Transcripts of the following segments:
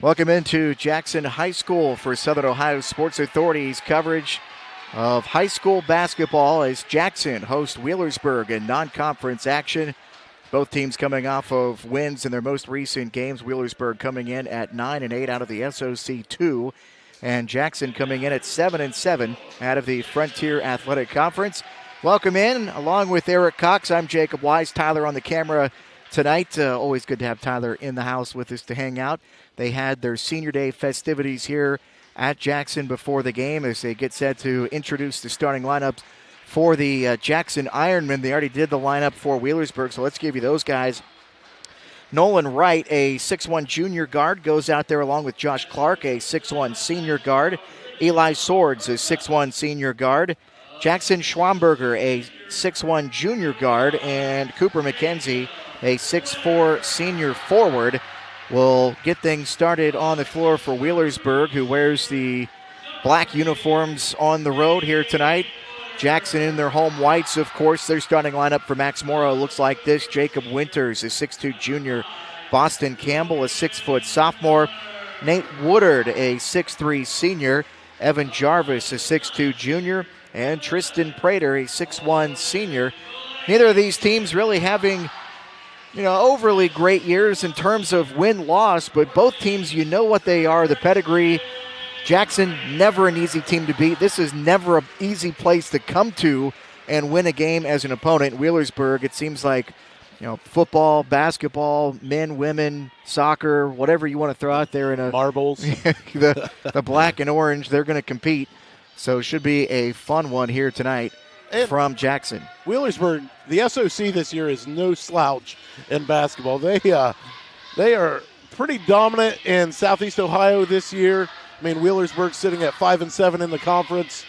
Welcome into Jackson High School for Southern Ohio Sports Authority's coverage of high school basketball as Jackson hosts Wheelersburg in non-conference action. Both teams coming off of wins in their most recent games. Wheelersburg coming in at 9-8 out of the SOC 2, and Jackson coming in at 7-7 out of the Frontier Athletic Conference. Welcome in, along with Eric Cox. I'm Jacob Wise. Tyler on the camera tonight. Always good to have Tyler in the house with us to hang out. They had their senior day festivities here at Jackson before the game as they get set to introduce the starting lineups for the Jackson Ironmen. They already did the lineup for Wheelersburg, so let's give you those guys. Nolan Wright, a 6'1 junior guard, goes out there along with Josh Clark, a 6'1 senior guard. Eli Swords, a 6'1 senior guard. Jackson Schwamberger, a 6'1 junior guard. And Cooper McKenzie, a 6'4 senior forward. Will get things started on the floor for Wheelersburg, who wears the black uniforms on the road here tonight. Jackson in their home whites, of course. Their starting lineup for Max Morrow looks like this. Jacob Winters, a 6'2 junior. Boston Campbell, a 6-foot sophomore. Nate Woodard, a 6'3 senior. Evan Jarvis, a 6'2 junior. And Tristan Prater, a 6'1 senior. Neither of these teams really having overly great years in terms of win-loss, but both teams, you know what they are, the pedigree. Jackson, never an easy team to beat. This is never an easy place to come to and win a game as an opponent. Wheelersburg, it seems like, football, basketball, men, women, soccer, whatever you want to throw out there in a marbles. the black and orange, they're going to compete. So it should be a fun one here tonight from Jackson. Wheelersburg, the SOC this year is no slouch in basketball. They are pretty dominant in Southeast Ohio this year. I mean, Wheelersburg sitting at 5-7 in the conference.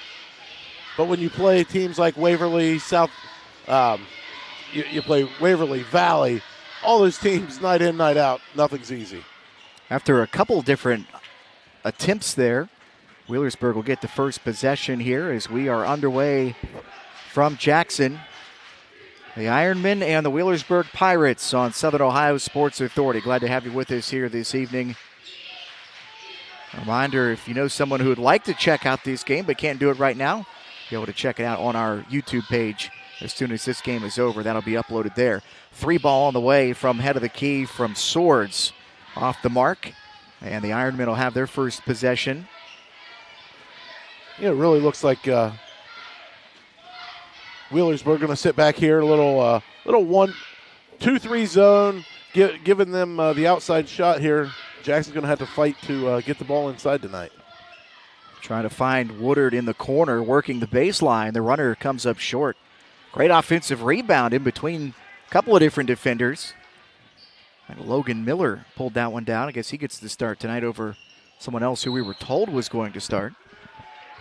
But when you play teams like Waverly, you play Waverly, Valley, all those teams night in, night out, nothing's easy. After a couple different attempts there, Wheelersburg will get the first possession here as we are underway from Jackson. The Ironmen and the Wheelersburg Pirates on Southern Ohio Sports Authority. Glad to have you with us here this evening. A reminder, if you know someone who would like to check out this game but can't do it right now, be able to check it out on our YouTube page as soon as this game is over. That'll be uploaded there. 3-ball on the way from head of the key from Swords off the mark. And the Ironmen will have their first possession. It really looks like Wheelersburg going to sit back here, a little 1-2-3 zone, giving them the outside shot here. Jackson's going to have to fight to get the ball inside tonight. Trying to find Woodard in the corner, working the baseline. The runner comes up short. Great offensive rebound in between a couple of different defenders. And Logan Miller pulled that one down. I guess he gets the start tonight over someone else who we were told was going to start.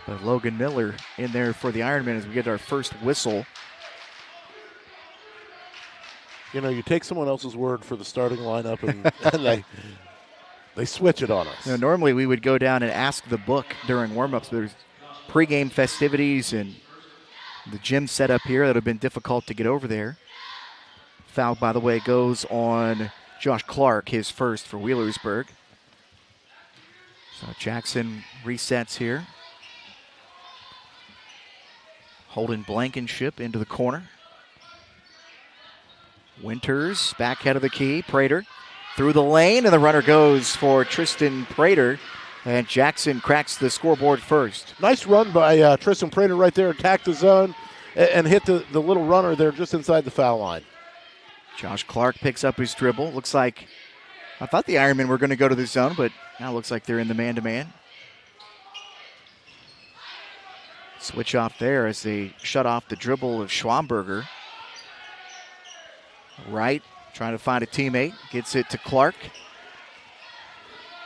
But Logan Miller in there for the Ironmen as we get our first whistle. You take someone else's word for the starting lineup and they switch it on us. Normally we would go down and ask the book during warm-ups. There's pregame festivities and the gym set up here that have been difficult to get over there. Foul, by the way, goes on Josh Clark, his first for Wheelersburg. So Jackson resets here. Holden Blankenship into the corner. Winters back head of the key. Prater through the lane, and the runner goes for Tristan Prater. And Jackson cracks the scoreboard first. Nice run by Tristan Prater right there. Attacked the zone and hit the little runner there just inside the foul line. Josh Clark picks up his dribble. Looks like, I thought the Ironmen were going to go to the zone, but now it looks like they're in the man-to-man. Switch off there as they shut off the dribble of Schwamberger. Wright trying to find a teammate. Gets it to Clark.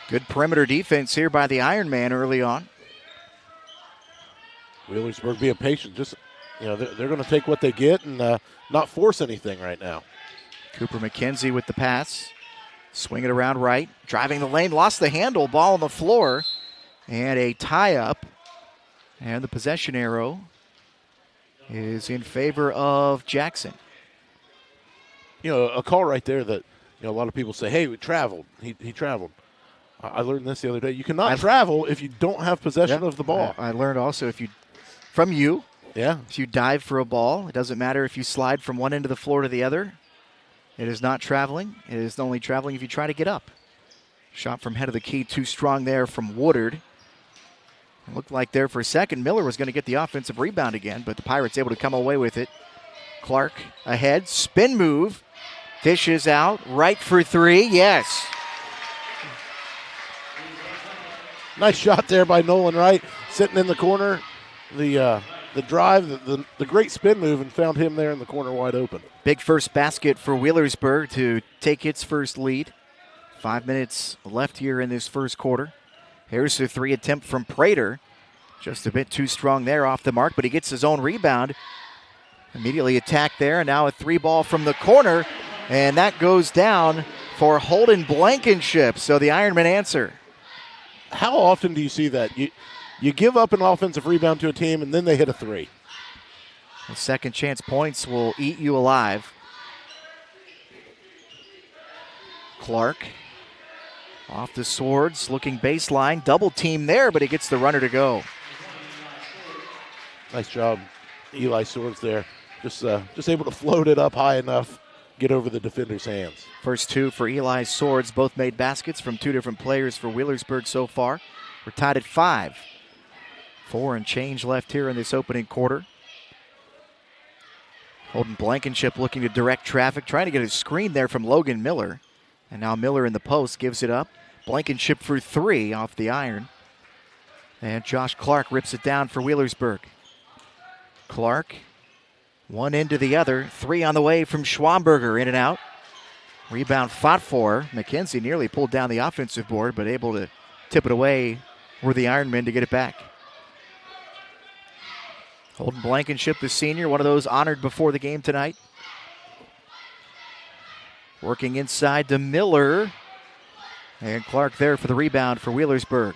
Good perimeter defense here by the Ironman early on. Wheelersburg being patient. Just, they're going to take what they get and not force anything right now. Cooper McKenzie with the pass. Swing it around right. Driving the lane. Lost the handle. Ball on the floor. And a tie-up. And the possession arrow is in favor of Jackson. A call right there that a lot of people say, hey, we traveled. He traveled. I learned this the other day. You cannot travel if you don't have possession of the ball. I learned also if you dive for a ball, it doesn't matter if you slide from one end of the floor to the other. It is not traveling. It is only traveling if you try to get up. Shot from head of the key, too strong there from Woodard. It looked like there for a second Miller was going to get the offensive rebound again, but the Pirates able to come away with it. Clark ahead, spin move, dishes out, right for three, yes. Nice shot there by Nolan Wright, sitting in the corner. The drive, the great spin move, and found him there in the corner wide open. Big first basket for Wheelersburg to take its first lead. 5 minutes left here in this first quarter. Here's the three attempt from Prater. Just a bit too strong there off the mark, but he gets his own rebound. Immediately attacked there, and now a three ball from the corner, and that goes down for Holden Blankenship. So the Ironmen answer. How often do you see that? You give up an offensive rebound to a team, and then they hit a three. The second chance points will eat you alive. Clark off the Swords, looking baseline, double team there, but he gets the runner to go. Nice job, Eli Swords there. Just able to float it up high enough, get over the defender's hands. First two for Eli Swords, both made baskets from two different players for Wheelersburg so far. We're tied at 5. 4 and change left here in this opening quarter. Holden Blankenship looking to direct traffic, trying to get a screen there from Logan Miller. And now Miller in the post gives it up. Blankenship for 3 off the iron. And Josh Clark rips it down for Wheelersburg. Clark, one end to the other. 3 on the way from Schwamberger, in and out. Rebound fought for. McKenzie nearly pulled down the offensive board, but able to tip it away were the Ironmen to get it back. Holden Blankenship, the senior, one of those honored before the game tonight. Working inside to Miller. And Clark there for the rebound for Wheelersburg.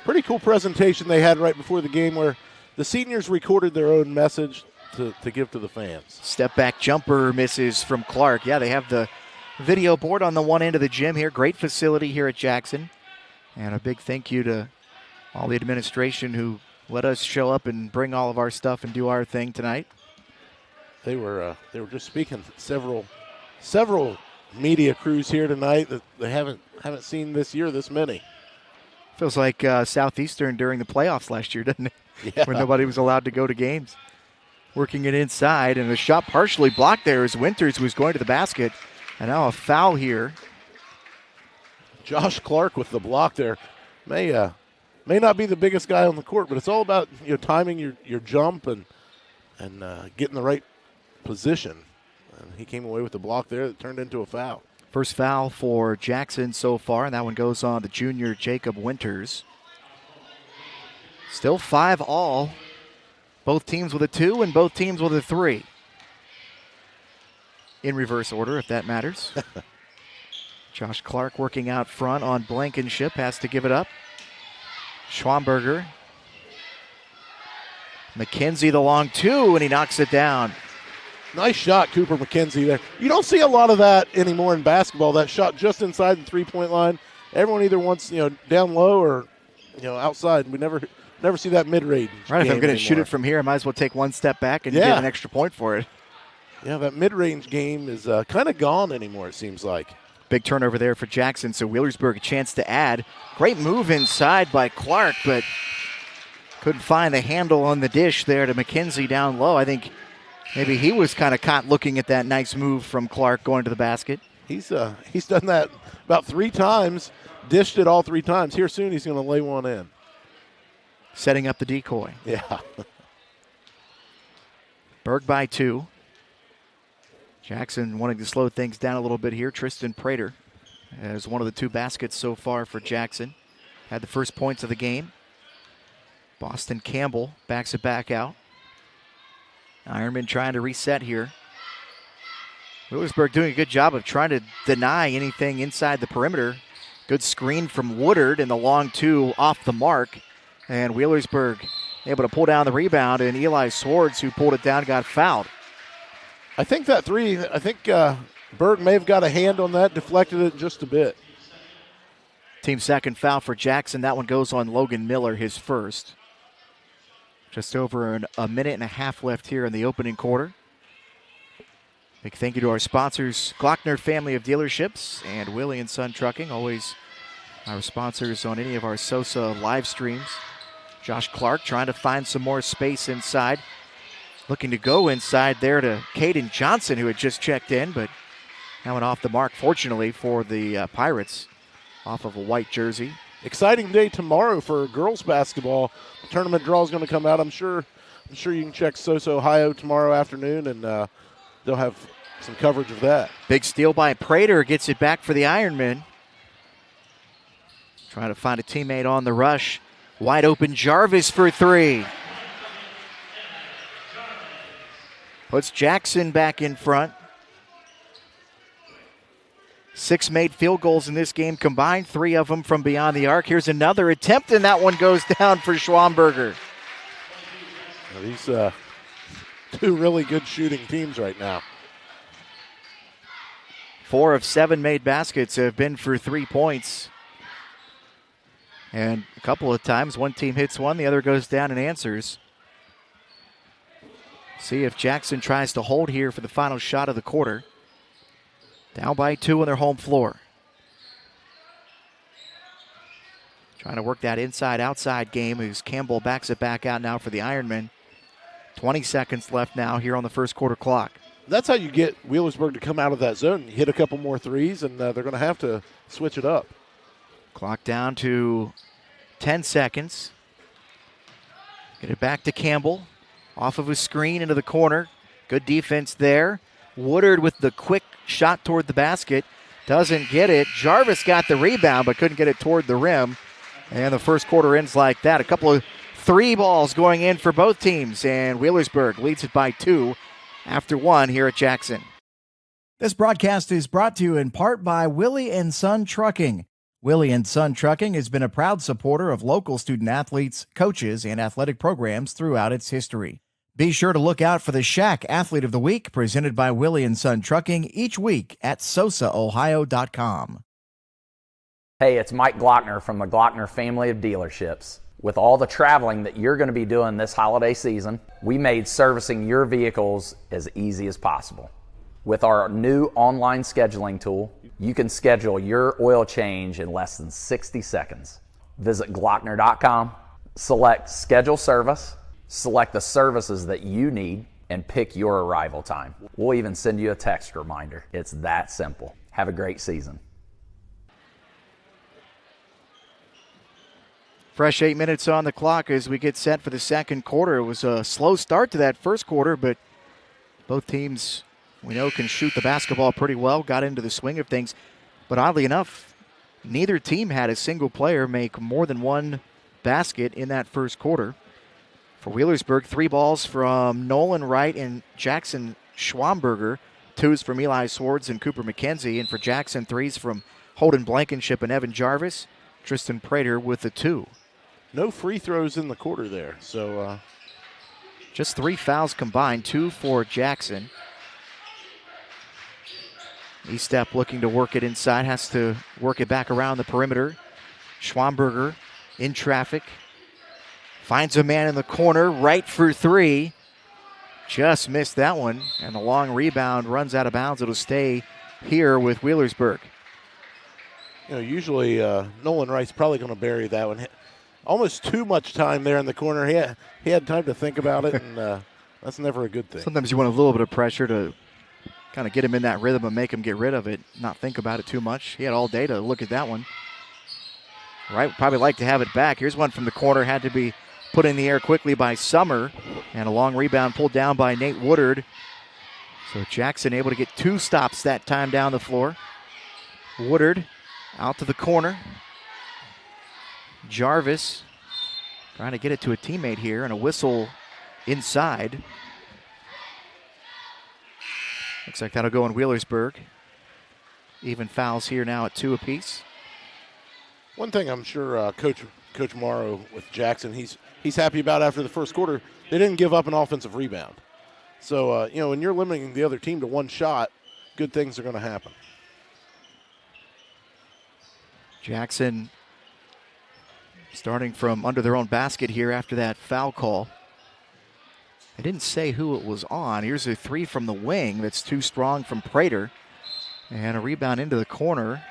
Pretty cool presentation they had right before the game where the seniors recorded their own message to give to the fans. Step back jumper misses from Clark. Yeah, they have the video board on the one end of the gym here. Great facility here at Jackson. And a big thank you to all the administration who let us show up and bring all of our stuff and do our thing tonight. They were just speaking several media crews here tonight that they haven't seen this year, this many. Feels like Southeastern during the playoffs last year, doesn't it? Yeah. When nobody was allowed to go to games. Working it inside, and the shot partially blocked there as Winters was going to the basket. And now a foul here. Josh Clark with the block there. May not be the biggest guy on the court, but it's all about timing your jump and getting the right position. And he came away with the block there that turned into a foul. First foul for Jackson so far, and that one goes on the junior Jacob Winters. Still 5 all. Both teams with a 2 and both teams with a 3. In reverse order, if that matters. Josh Clark working out front on Blankenship, has to give it up. Schwamberger. McKenzie the long 2, and he knocks it down. Nice shot, Cooper McKenzie there. You don't see a lot of that anymore in basketball, that shot just inside the three-point line. Everyone either wants, down low or, outside. We never see that mid-range. Right, if I'm going to shoot it from here, I might as well take one step back and get an extra point for it. Yeah, that mid-range game is kind of gone anymore, it seems like. Big turnover there for Jackson, so Wheelersburg a chance to add. Great move inside by Clark, but couldn't find the handle on the dish there to McKenzie down low. I think maybe he was kind of caught looking at that nice move from Clark going to the basket. He's done that about 3 times, dished it all 3 times. Here soon he's going to lay one in. Setting up the decoy. Yeah. Berg by 2. Jackson wanting to slow things down a little bit here. Tristan Prater has one of the 2 baskets so far for Jackson. Had the first points of the game. Boston Campbell backs it back out. Ironman trying to reset here. Wheelersburg doing a good job of trying to deny anything inside the perimeter. Good screen from Woodard and the long 2 off the mark. And Wheelersburg able to pull down the rebound, and Eli Swords, who pulled it down, got fouled. I think that 3, Berg may have got a hand on that, deflected it just a bit. Team second foul for Jackson. That one goes on Logan Miller, his first. Just over a minute and a half left here in the opening quarter. Big thank you to our sponsors, Glockner Family of Dealerships and Willie & Son Trucking, always our sponsors on any of our Sosa live streams. Josh Clark trying to find some more space inside. Looking to go inside there to Caden Johnson, who had just checked in, but that went off the mark, fortunately, for the Pirates, off of a white jersey. Exciting day tomorrow for girls basketball. The tournament draw is going to come out. I'm sure you can check Sosa, Ohio tomorrow afternoon, and they'll have some coverage of that. Big steal by Prater, gets it back for the Ironmen. Trying to find a teammate on the rush. Wide open Jarvis for three. Puts Jackson back in front. 6 made field goals in this game combined, 3 of them from beyond the arc. Here's another attempt, and that one goes down for Schwamberger. Now these two really good shooting teams right now. 4 of 7 made baskets have been for 3 points. And a couple of times, one team hits one, the other goes down and answers. See if Jackson tries to hold here for the final shot of the quarter. Down by 2 on their home floor. Trying to work that inside-outside game as Campbell backs it back out now for the Ironmen. 20 seconds left now here on the first quarter clock. That's how you get Wheelersburg to come out of that zone. You hit a couple more threes, and they're going to have to switch it up. Clock down to 10 seconds. Get it back to Campbell. Off of a screen into the corner. Good defense there. Woodard with the quick shot toward the basket. Doesn't get it. Jarvis got the rebound but couldn't get it toward the rim. And the first quarter ends like that. A couple of 3 balls going in for both teams. And Wheelersburg leads it by 2 after 1 here at Jackson. This broadcast is brought to you in part by Willie & Son Trucking. Willie & Son Trucking has been a proud supporter of local student athletes, coaches, and athletic programs throughout its history. Be sure to look out for the Shack Athlete of the Week presented by Willie & Son Trucking each week at sosaohio.com. Hey, it's Mike Glockner from the Glockner Family of Dealerships. With all the traveling that you're going to be doing this holiday season, we made servicing your vehicles as easy as possible. With our new online scheduling tool, you can schedule your oil change in less than 60 seconds. Visit Glockner.com, select Schedule Service, select the services that you need, and pick your arrival time. We'll even send you a text reminder. It's that simple. Have a great season. Fresh 8 minutes on the clock as we get set for the second quarter. It was a slow start to that first quarter, but both teams, we know, can shoot the basketball pretty well, got into the swing of things. But oddly enough, neither team had a single player make more than 1 basket in that first quarter. For Wheelersburg, 3 balls from Nolan Wright and Jackson Schwamberger, 2s from Eli Swords and Cooper McKenzie, and for Jackson, 3s from Holden Blankenship and Evan Jarvis. Tristan Prater with the 2. No free throws in the quarter there, so just 3 fouls combined, 2 for Jackson. E-Step looking to work it inside, has to work it back around the perimeter. Schwamberger in traffic. Finds a man in the corner, right for 3. Just missed that one, and the long rebound runs out of bounds. It'll stay here with Wheelersburg. You know, usually Nolan Wright's probably going to bury that one. Almost too much time there in the corner. He had time to think about it, and that's never a good thing. Sometimes you want a little bit of pressure to kind of get him in that rhythm and make him get rid of it, not think about it too much. He had all day to look at that one. Wright would probably like to have it back. Here's one from the corner, had to be put in the air quickly by Summer, and a long rebound pulled down by Nate Woodard. So Jackson able to get 2 stops that time down the floor. Woodard out to the corner. Jarvis trying to get it to a teammate here, and a whistle inside. Looks like that'll go in Wheelersburg. Even fouls here now at 2 apiece. One thing I'm sure Coach Morrow with Jackson, he's happy about after the first quarter, they didn't give up an offensive rebound. So, when you're limiting the other team to 1 shot, good things are going to happen. Jackson starting from under their own basket here after that foul call. I didn't say who it was on. Here's a three from the wing that's too strong from Prater. And a rebound into the corner.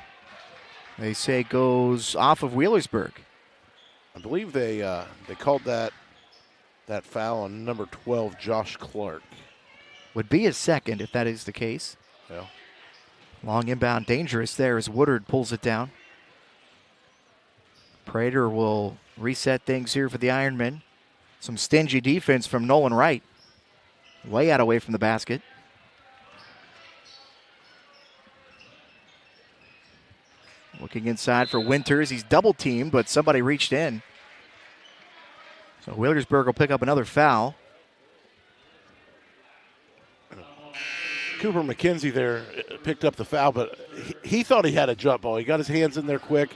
They say goes off of Wheelersburg. I believe they called that foul on number 12, Josh Clark. Would be his second if that is the case. Yeah. Long inbound, dangerous there as Woodard pulls it down. Prater will reset things here for the Ironmen. Some stingy defense from Nolan Wright. Way out away from the basket. Looking inside for Winters. He's double teamed, but somebody reached in. So Wheelersburg will pick up another foul. Cooper McKenzie there picked up the foul, but he thought he had a jump ball. He got his hands in there quick.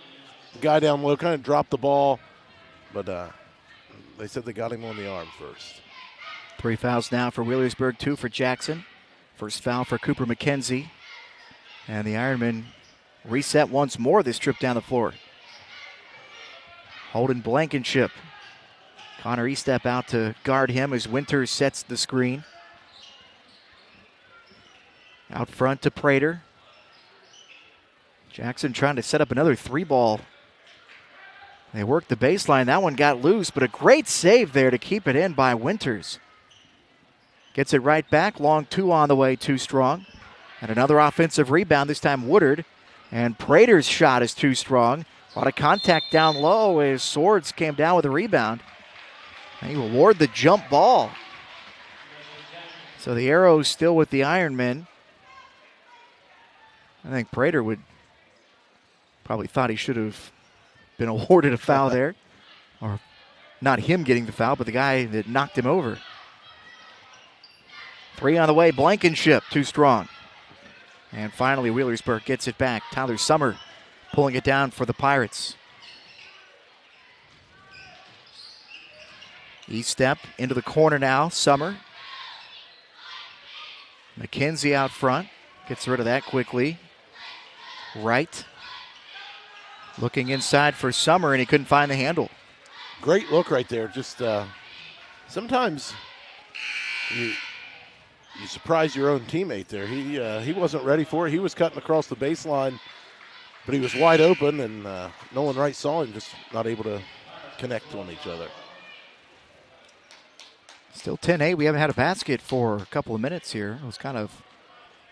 The guy down low kind of dropped the ball, but they said they got him on the arm first. 3 fouls now for Wheelersburg, 2 for Jackson. First foul for Cooper McKenzie. And the Ironmen reset once more this trip down the floor. Holden Blankenship. Connor Estep out to guard him as Winters sets the screen. Out front to Prater. Jackson trying to set up another 3-ball. They worked the baseline. That one got loose, but a great save there to keep it in by Winters. Gets it right back. Long 2 on the way, too strong. And another offensive rebound, this time Woodard. And Prater's shot is too strong. A lot of contact down low as Swords came down with a rebound. And he will award the jump ball. So the arrow's still with the Ironmen. I think Prater would probably thought he should have been awarded a foul there. Or not him getting the foul, but the guy that knocked him over. 3 on the way, Blankenship, too strong. And finally, Wheelersburg gets it back. Tyler Summer pulling it down for the Pirates. Estep into the corner now, Summer. McKenzie out front, gets rid of that quickly. Wright looking inside for Summer, and he couldn't find the handle. Great look right there. Just sometimes you surprise your own teammate there. He wasn't ready for it. He was cutting across the baseline, but he was wide open, and Nolan Wright saw him, just not able to connect on each other. Still 10-8. We haven't had a basket for a couple of minutes here. It was kind of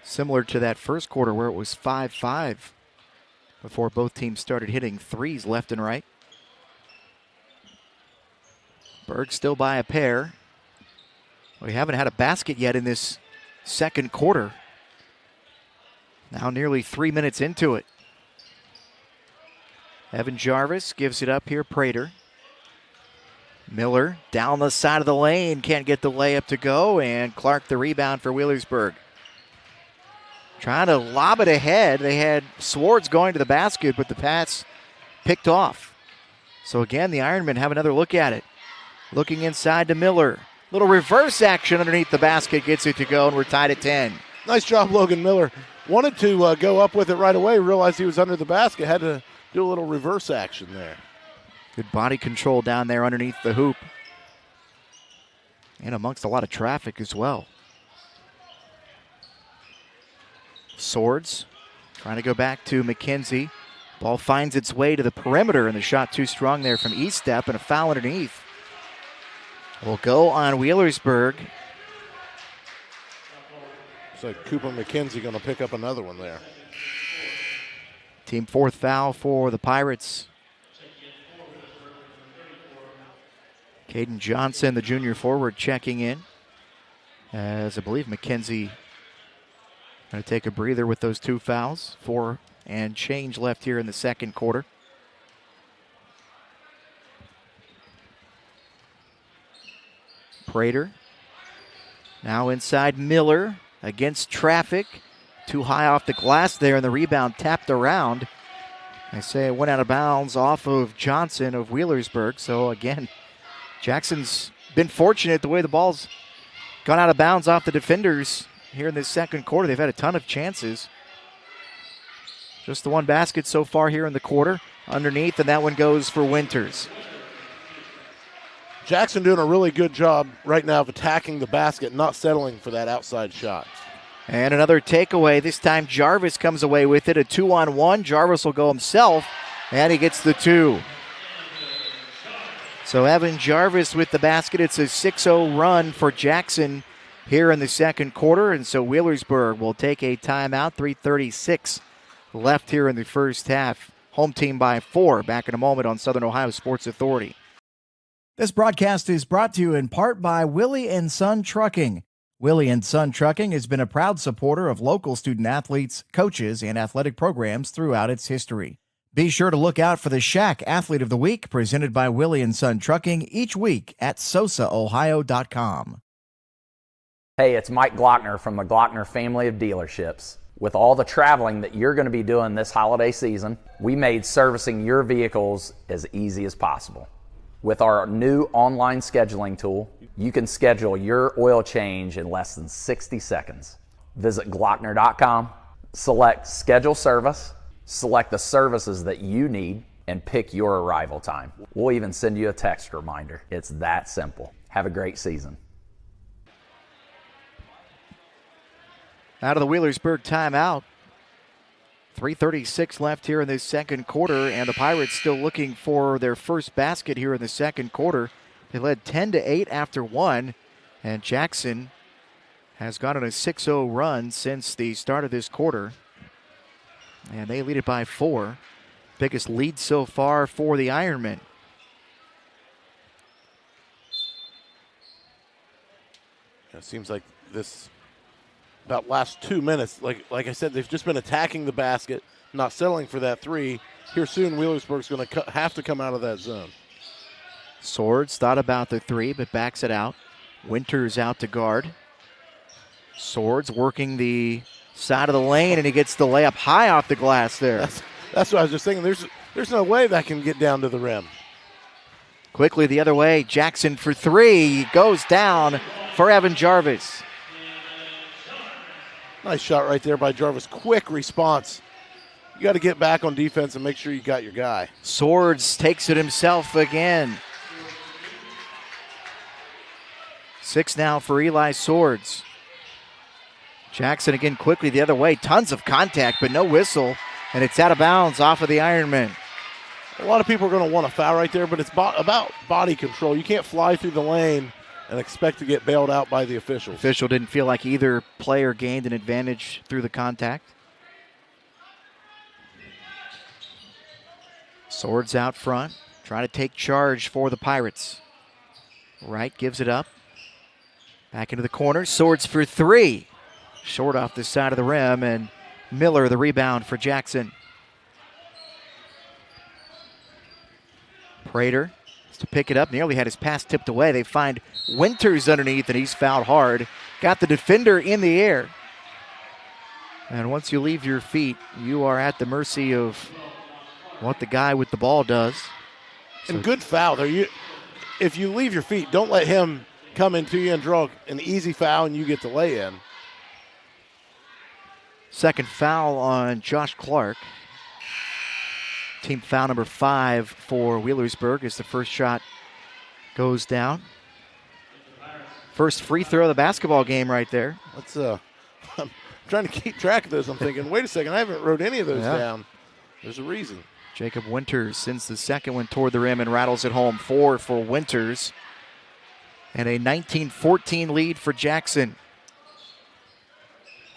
similar to that first quarter where it was 5-5 before both teams started hitting threes left and right. Berg still by a pair. We haven't had a basket yet in this second quarter. Now nearly 3 minutes into it. Evan Jarvis gives it up here, Prater. Miller down the side of the lane, can't get the layup to go, and Clark the rebound for Wheelersburg. Trying to lob it ahead. They had Swords going to the basket, but the pass picked off. So again, the Ironmen have another look at it. Looking inside to Miller. Little reverse action underneath the basket, gets it to go, and we're tied at 10. Nice job, Logan Miller. Wanted to go up with it right away, realized he was under the basket, had to do a little reverse action there. Good body control down there underneath the hoop. And amongst a lot of traffic as well. Swords trying to go back to McKenzie. Ball finds its way to the perimeter, and the shot too strong there from Estep, and a foul underneath. Will go on Wheelersburg. Looks like Cooper McKenzie going to pick up another one there. Team 4th foul for the Pirates. Caden Johnson, the junior forward, checking in. As I believe McKenzie going to take a breather with those 2 fouls. 4 and change left here in the second quarter. Prater. Now inside Miller against traffic. Too high off the glass there, and the rebound tapped around. I say it went out of bounds off of Johnson of Wheelersburg. So again, Jackson's been fortunate the way the ball's gone out of bounds off the defenders here in this second quarter. They've had a ton of chances. Just the one basket so far here in the quarter. Underneath, and that one goes for Winters. Jackson doing a really good job right now of attacking the basket, not settling for that outside shot. And another takeaway. This time Jarvis comes away with it. A 2-on-1. Jarvis will go himself, and he gets the 2. So Evan Jarvis with the basket. It's a 6-0 run for Jackson here in the second quarter. And so Wheelersburg will take a timeout. 3:36 left here in the first half. Home team by 4. Back in a moment on Southern Ohio Sports Authority. This broadcast is brought to you in part by Willie and Son Trucking. Willie and Son Trucking has been a proud supporter of local student athletes, coaches, and athletic programs throughout its history. Be sure to look out for the Shack Athlete of the Week presented by Willie and Son Trucking each week at sosaohio.com. Hey, it's Mike Glockner from the Glockner family of dealerships. With all the traveling that you're going to be doing this holiday season, we made servicing your vehicles as easy as possible. With our new online scheduling tool, you can schedule your oil change in less than 60 seconds. Visit Glockner.com, select Schedule Service, select the services that you need, and pick your arrival time. We'll even send you a text reminder. It's that simple. Have a great season. Out of the Wheelersburg timeout. 3:36 left here in the second quarter, and the Pirates still looking for their first basket here in the second quarter. They led 10-8 after 1, and Jackson has gone on a 6-0 run since the start of this quarter. And they lead it by 4. Biggest lead so far for the Ironmen. It seems like this about last 2 minutes, like I said, they've just been attacking the basket, not settling for that 3. Here soon, Wheelersburg's going to have to come out of that zone. Swords thought about the 3, but backs it out. Winters out to guard. Swords working the side of the lane, and he gets the layup high off the glass there. That's what I was just thinking. There's no way that can get down to the rim. Quickly the other way, Jackson for 3. He goes down for Evan Jarvis. Nice shot right there by Jarvis. Quick response. You got to get back on defense and make sure you got your guy. Swords takes it himself again. 6 now for Eli Swords. Jackson again quickly the other way. Tons of contact, but no whistle. And it's out of bounds off of the Ironmen. A lot of people are going to want a foul right there, but it's about body control. You can't fly through the lane and expect to get bailed out by the officials. Official didn't feel like either player gained an advantage through the contact. Swords out front, trying to take charge for the Pirates. Wright gives it up. Back into the corner, Swords for 3. Short off the side of the rim, and Miller the rebound for Jackson. Prater to pick it up, nearly had his pass tipped away. They find Winters underneath, and he's fouled hard. Got the defender in the air. And once you leave your feet, you are at the mercy of what the guy with the ball does. And good foul there. If you leave your feet, don't let him come into you and draw an easy foul and you get the lay in. Second foul on Josh Clark. Team foul number 5 for Wheelersburg as the first shot goes down. First free throw of the basketball game right there. I'm trying to keep track of those. I'm thinking, wait a second, I haven't wrote any of those down. There's a reason. Jacob Winters sends the second one toward the rim and rattles it home. 4 for Winters. And a 19-14 lead for Jackson.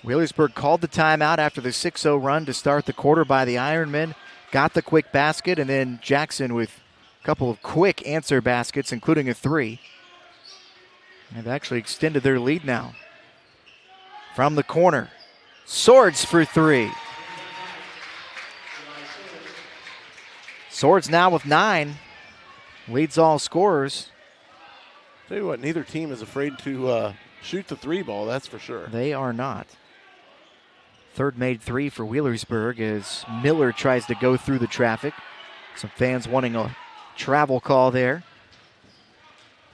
Wheelersburg called the timeout after the 6-0 run to start the quarter by the Ironmen. Got the quick basket, and then Jackson with a couple of quick answer baskets, including a 3. They've actually extended their lead now. From the corner, Swords for 3. Swords now with 9. Leads all scorers. Tell you what, neither team is afraid to shoot the 3 ball, that's for sure. They are not. Third made 3 for Wheelersburg as Miller tries to go through the traffic. Some fans wanting a travel call there.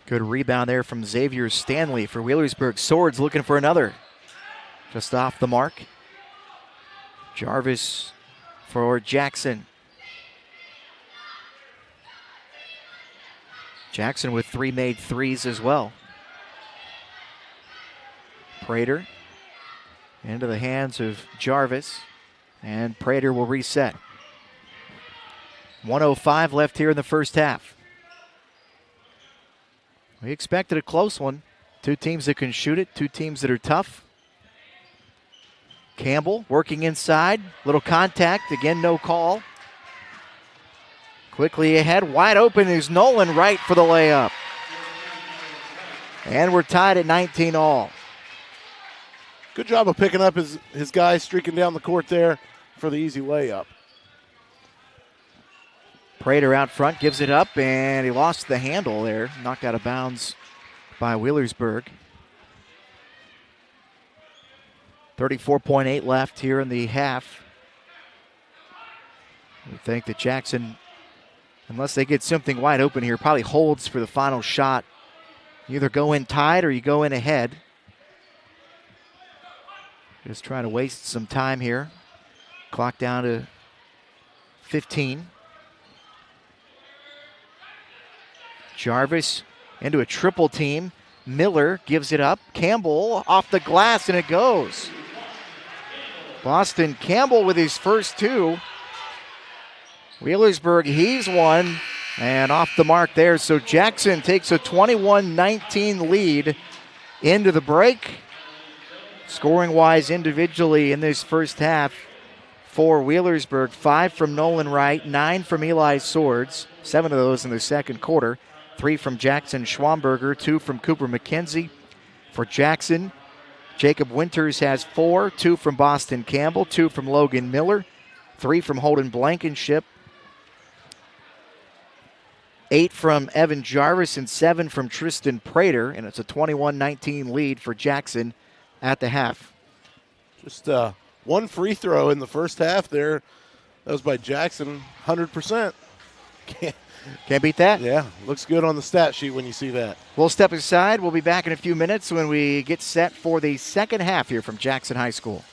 Good rebound there from Xavier Stanley for Wheelersburg. Swords looking for another. Just off the mark. Jarvis for Jackson. Jackson with 3 made threes as well. Prater into the hands of Jarvis, and Prater will reset. 1:05 left here in the first half. We expected a close one. Two teams that can shoot it, two teams that are tough. Campbell working inside, little contact, again no call. Quickly ahead, wide open is Nolan Wright for the layup. And we're tied at 19 all. Good job of picking up his guy streaking down the court there for the easy layup. Prater out front, gives it up, and he lost the handle there. Knocked out of bounds by Wheelersburg. 34.8 left here in the half. We think that Jackson, unless they get something wide open here, probably holds for the final shot. You either go in tied or you go in ahead. Just trying to waste some time here. Clock down to 15. Jarvis into a triple team. Miller gives it up. Campbell off the glass, and it goes. Boston Campbell with his first two. Wheelersburg heaves one, and off the mark there. So Jackson takes a 21-19 lead into the break. Scoring-wise individually in this first half for Wheelersburg, 5 from Nolan Wright, 9 from Eli Swords, 7 of those in the second quarter. 3 from Jackson Schwamberger, 2 from Cooper McKenzie. For Jackson, Jacob Winters has 4, 2 from Boston Campbell, 2 from Logan Miller, 3 from Holden Blankenship, 8 from Evan Jarvis, and 7 from Tristan Prater, and it's a 21-19 lead for Jackson at the half. Just one free throw in the first half there. That was by Jackson, 100%. Can't beat that. Yeah, looks good on the stat sheet when you see that. We'll step aside. We'll be back in a few minutes when we get set for the second half here from Jackson High School.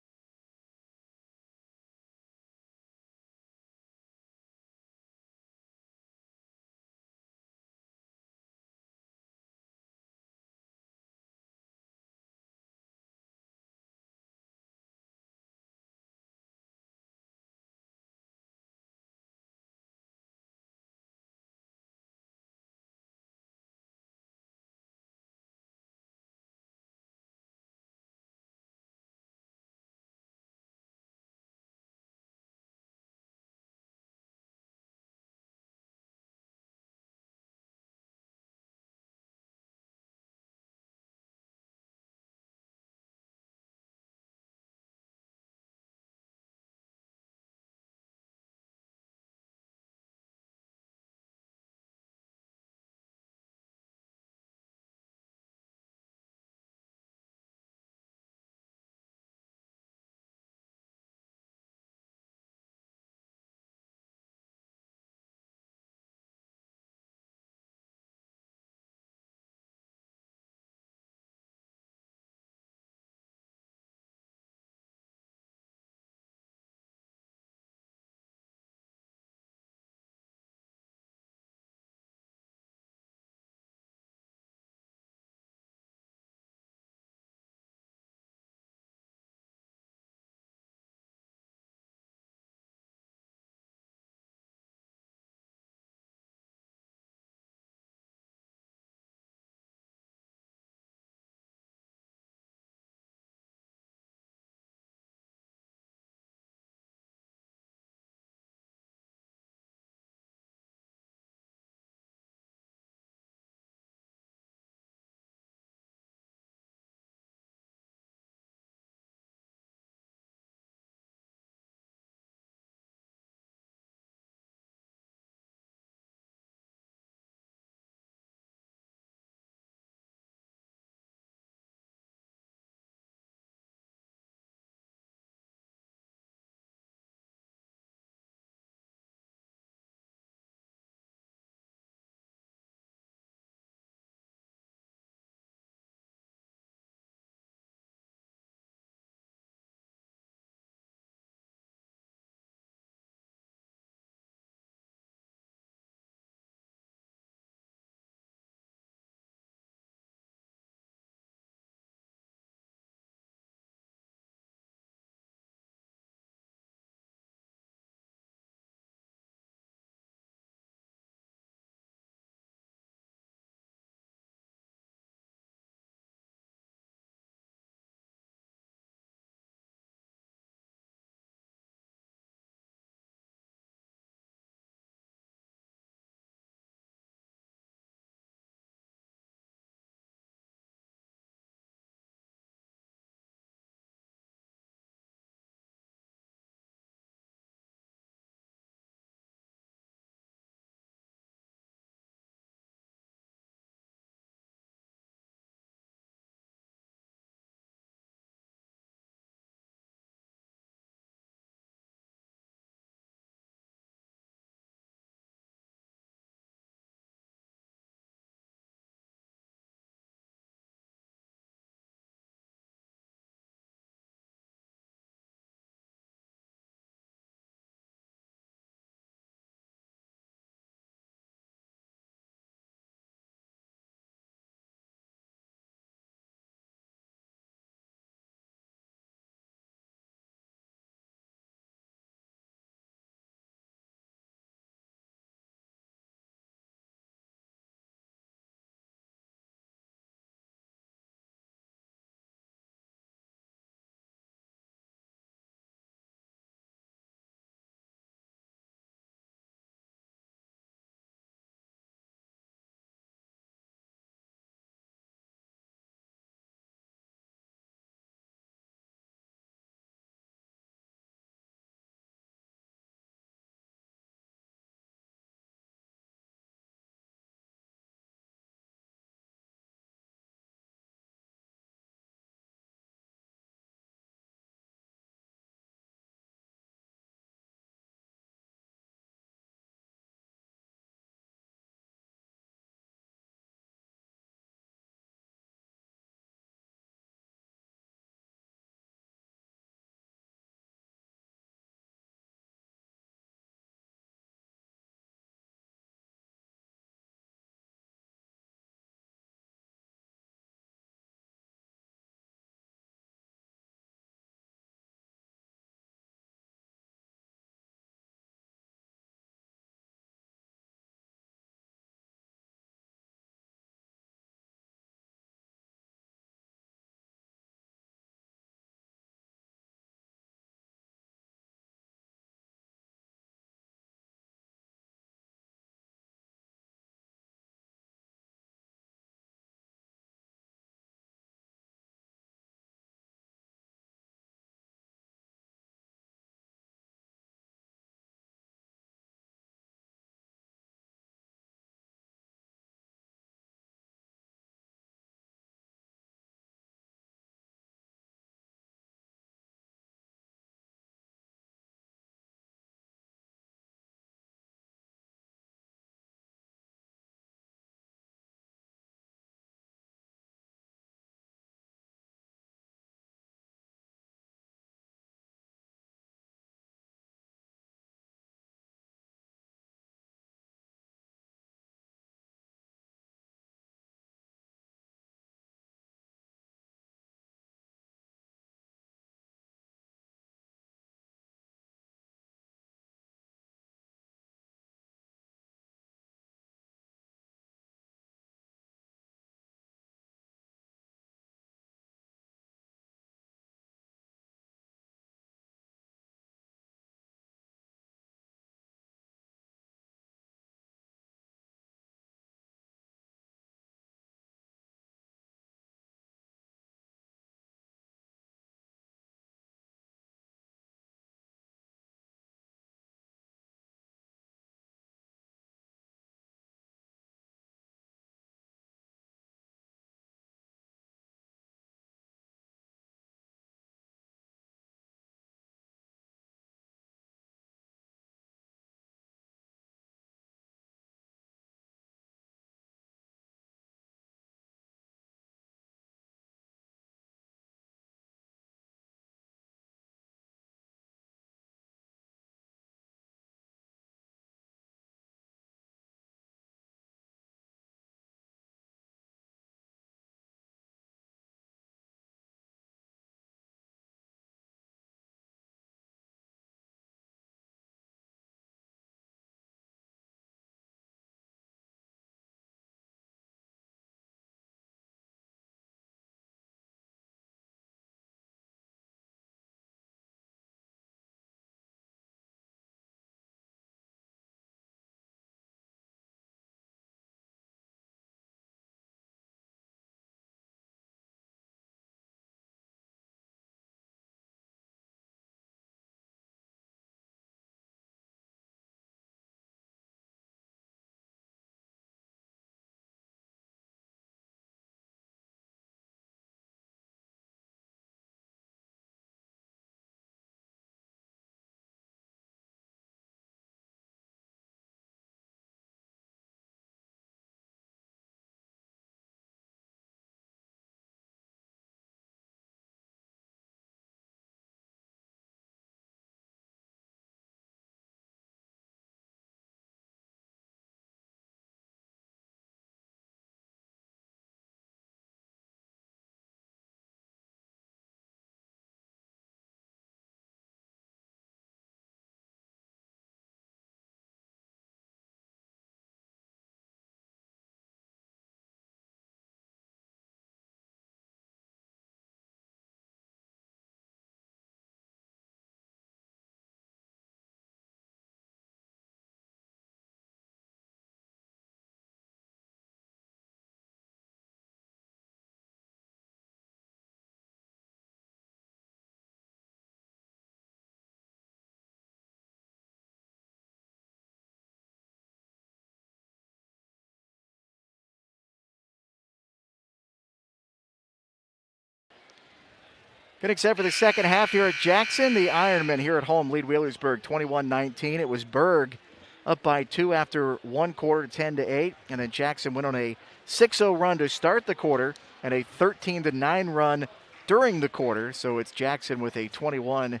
Getting set for the second half here at Jackson. The Ironmen here at home lead Wheelersburg 21-19. It was Berg up by 2 after one quarter, 10-8. And then Jackson went on a 6-0 run to start the quarter and a 13-9 run during the quarter. So it's Jackson with a 21-19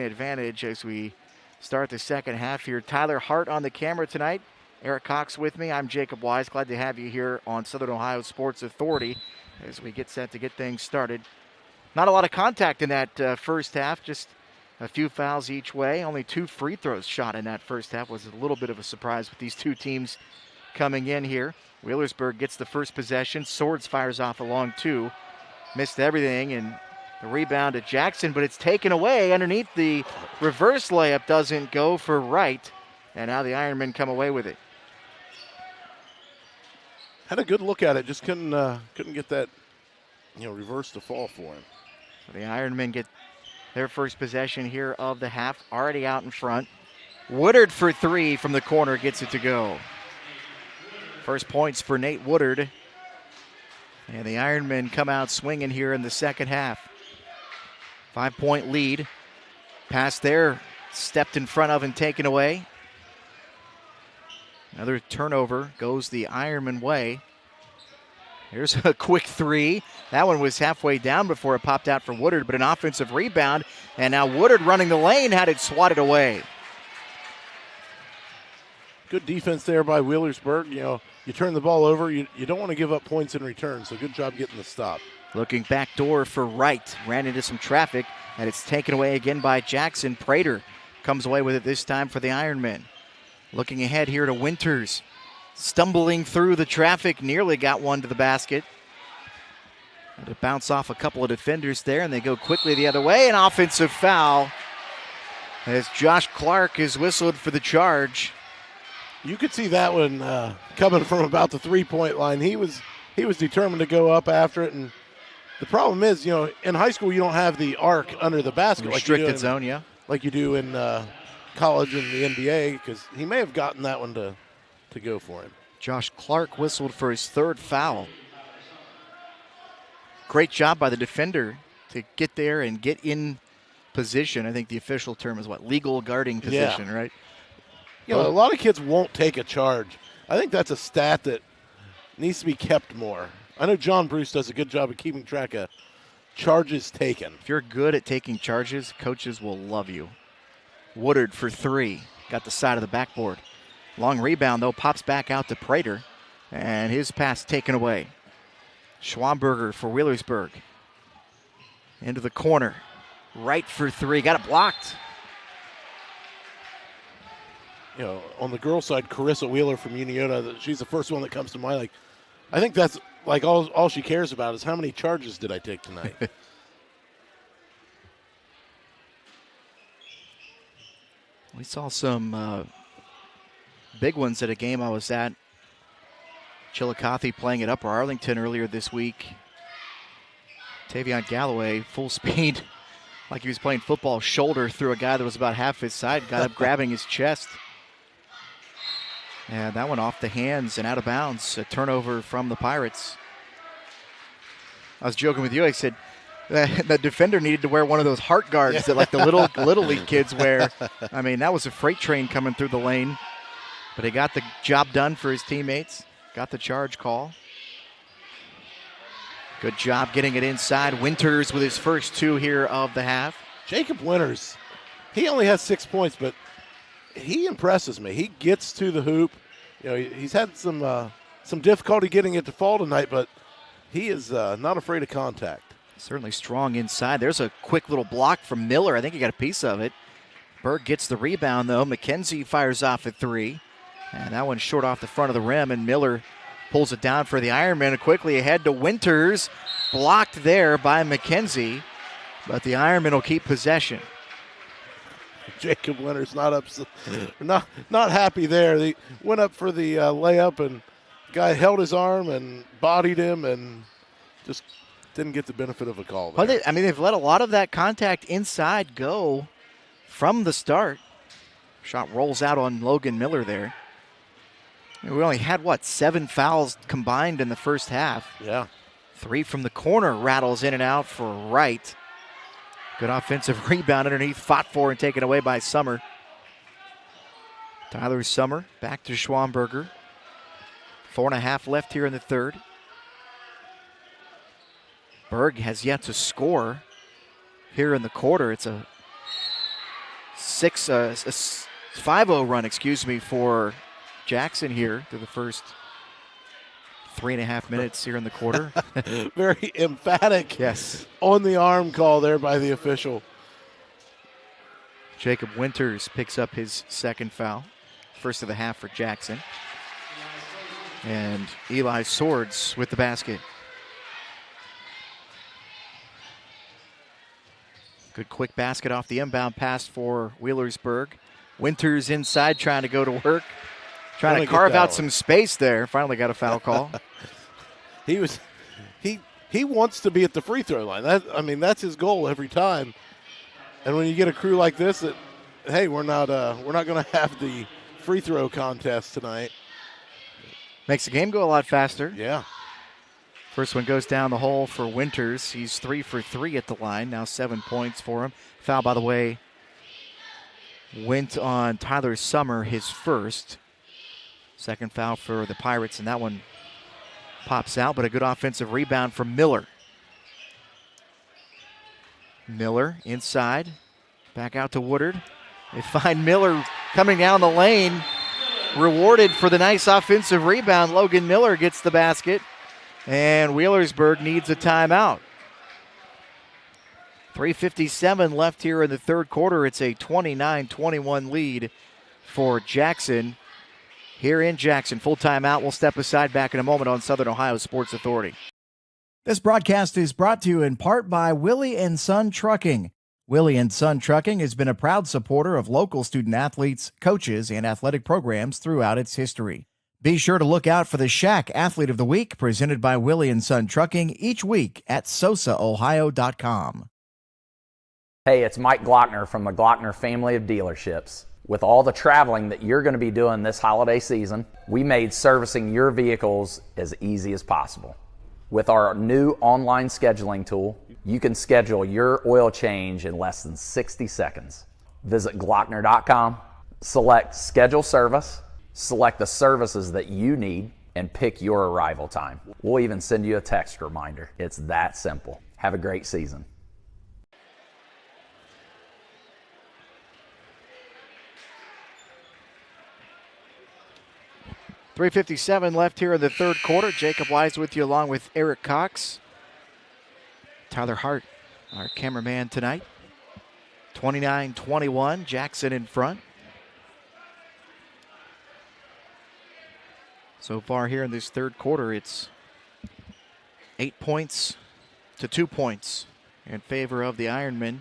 advantage as we start the second half here. Tyler Hart on the camera tonight. Eric Cox with me. I'm Jacob Wise. Glad to have you here on Southern Ohio Sports Authority as we get set to get things started. Not a lot of contact in that first half, just a few fouls each way. Only 2 free throws shot in that first half. Was a little bit of a surprise with these two teams coming in here. Wheelersburg gets the first possession. Swords fires off a long 2. Missed everything, and the rebound to Jackson, but it's taken away underneath. The reverse layup doesn't go for Wright, and now the Ironmen come away with it. Had a good look at it, just couldn't get that, reverse to fall for him. So the Ironmen get their first possession here of the half, already out in front. Woodard for 3 from the corner gets it to go. First points for Nate Woodard. And the Ironmen come out swinging here in the second half. 5-point lead. Pass there, stepped in front of and taken away. Another turnover goes the Ironman way. Here's a quick 3. That one was halfway down before it popped out for Woodard, but an offensive rebound. And now Woodard running the lane, had it swatted away. Good defense there by Wheelersburg. You turn the ball over, you don't want to give up points in return, so good job getting the stop. Looking back door for Wright. Ran into some traffic, and it's taken away again by Jackson. Prater comes away with it this time for the Ironmen. Looking ahead here to Winters. Stumbling through the traffic, nearly got one to the basket. And to bounce off a couple of defenders there, and they go quickly the other way. An offensive foul as Josh Clark is whistled for the charge. You could see that one coming from about the 3-point line. He was determined to go up after it, and the problem is, in high school you don't have the arc under the basket. Restricted zone, yeah. Like you do in college and the NBA, because he may have gotten that one to go for him. Josh Clark whistled for his 3rd foul. Great job by the defender to get there and get in position. I think the official term is legal guarding position, right? A lot of kids won't take a charge. I think that's a stat that needs to be kept more. I know John Bruce does a good job of keeping track of charges taken. If you're good at taking charges, coaches will love you. Woodard for 3. Got the side of the backboard. Long rebound, though, pops back out to Prater, and his pass taken away. Schwamberger for Wheelersburg. Into the corner. Right for 3. Got it blocked. On the girls' side, Carissa Wheeler from Uniota, she's the first one that comes to mind. I think that's all she cares about is how many charges did I take tonight. We saw some big ones at a game I was at. Chillicothe playing at Upper Arlington earlier this week. Tavion Galloway, full speed, like he was playing football, shoulder through a guy that was about half his side, got up grabbing his chest. And that one off the hands and out of bounds. A turnover from the Pirates. I was joking with you. I said the defender needed to wear one of those heart guards that the little league kids wear. I mean, that was a freight train coming through the lane. But he got the job done for his teammates. Got the charge call. Good job getting it inside. Winters with his first 2 here of the half. Jacob Winters, he only has 6 points, but he impresses me. He gets to the hoop. He's had some difficulty getting it to fall tonight, but he is not afraid of contact. Certainly strong inside. There's a quick little block from Miller. I think he got a piece of it. Berg gets the rebound, though. McKenzie fires off at 3. And that one's short off the front of the rim, and Miller pulls it down for the Ironmen. Quickly ahead to Winters. Blocked there by McKenzie, but the Ironmen will keep possession. Jacob Winters not happy there. They went up for the layup, and the guy held his arm and bodied him and just didn't get the benefit of a call there. Well, they've let a lot of that contact inside go from the start. Shot rolls out on Logan Miller there. We only had, 7 fouls combined in the first half. Yeah. Three from the corner, rattles in and out for right. Good offensive rebound underneath, fought for and taken away by Summer. Tyler Summer back to Schwamberger. 4.5 left here in the third. Berg has yet to score here in the quarter. It's a 5-0 run, for Jackson here through the first 3.5 minutes here in the quarter. Very emphatic. Yes. On the arm call there by the official. Jacob Winters picks up his second foul. First of the half for Jackson. And Eli Swords with the basket. Good quick basket off the inbound pass for Wheelersburg. Winters inside trying to go to work. Trying to carve out some space there. Finally got a foul call. He wants to be at the free throw line. That's his goal every time. And when you get a crew like this, hey, we're not going to have the free throw contest tonight. Makes the game go a lot faster. Yeah. First one goes down the hole for Winters. He's 3 for 3 at the line. Now 7 points for him. Foul, by the way, went on Tyler Summer, his first. Second foul for the Pirates, and that one pops out, but a good offensive rebound from Miller. Miller inside, back out to Woodard. They find Miller coming down the lane, rewarded for the nice offensive rebound. Logan Miller gets the basket, and Wheelersburg needs a timeout. 3:57 left here in the third quarter. It's a 29-21 lead for Jackson. Here in Jackson, full timeout. We'll step aside, back in a moment on Southern Ohio Sports Authority. This broadcast is brought to you in part by Willie and Son Trucking. Willie and Son Trucking has been a proud supporter of local student athletes, coaches, and athletic programs throughout its history. Be sure to look out for the Shack Athlete of the Week presented by Willie and Son Trucking each week at sosaohio.com. Hey, it's Mike Glockner from the Glockner family of dealerships. With all the traveling that you're going to be doing this holiday season, we made servicing your vehicles as easy as possible. With our new online scheduling tool, you can schedule your oil change in less than 60 seconds. Visit Glockner.com, select Schedule Service, select the services that you need, and pick your arrival time. We'll even send you a text reminder. It's that simple. Have a great season. .357 left here in the third quarter. Jacob Wise with you along with Eric Cox. Tyler Hart, our cameraman tonight. 29-21, Jackson in front. So far here in this third quarter, it's 8 points to 2 points in favor of the Ironmen.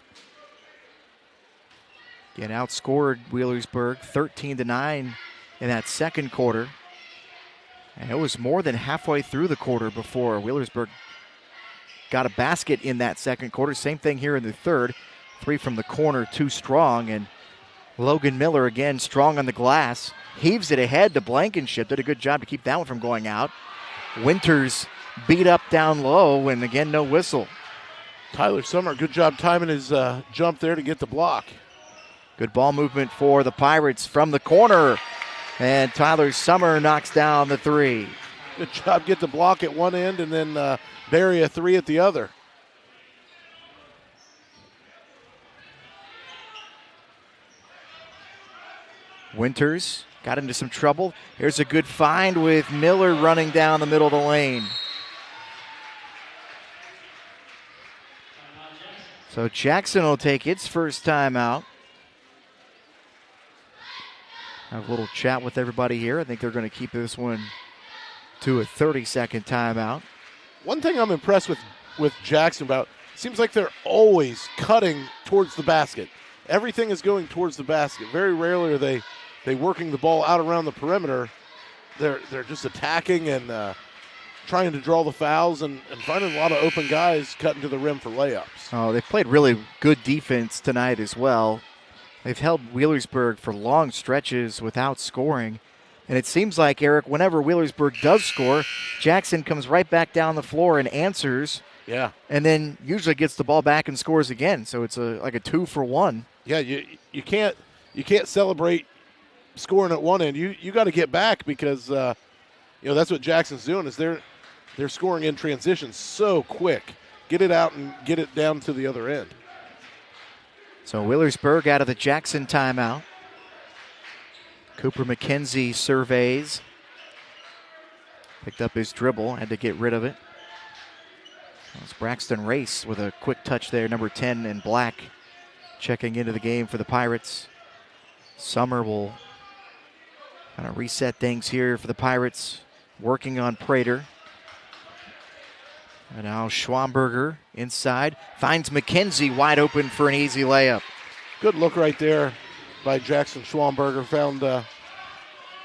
Again, outscored Wheelersburg 13-9 in that second quarter. And it was more than halfway through the quarter before Wheelersburg got a basket in that second quarter. Same thing here in the third. 3 from the corner, 2 strong. And Logan Miller again strong on the glass. Heaves it ahead to Blankenship. Did a good job to keep that one from going out. Winters beat up down low, and again, no whistle. Tyler Summer, good job timing his jump there to get the block. Good ball movement for the Pirates from the corner. And Tyler Summer knocks down the 3. Good job, get the block at one end and then bury a 3 at the other. Winters got into some trouble. Here's a good find with Miller running down the middle of the lane. So Jackson will take its first time out. Have a little chat with everybody here. I think they're going to keep this one to a 30-second timeout. One thing I'm impressed with Jackson about, seems like they're always cutting towards the basket. Everything is going towards the basket. Very rarely are they working the ball out around the perimeter. They're just attacking and trying to draw the fouls and finding a lot of open guys cutting to the rim for layups. Oh, they've played really good defense tonight as well. They've held Wheelersburg for long stretches without scoring. And it seems like, Eric, whenever Wheelersburg does score, Jackson comes right back down the floor and answers. Yeah. And then usually gets the ball back and scores again. So it's like a 2-for-1. Yeah, you can't celebrate scoring at one end. You got to get back because that's what Jackson's doing is they're scoring in transition so quick. Get it out and get it down to the other end. So Wheelersburg out of the Jackson timeout. Cooper McKenzie surveys. Picked up his dribble, had to get rid of it. It's Braxton Race with a quick touch there, number 10 in black, checking into the game for the Pirates. Summer will kind of reset things here for the Pirates, working on Prater. And now Schwamberger inside, finds McKenzie wide open for an easy layup. Good look right there by Jackson Schwamberger. Found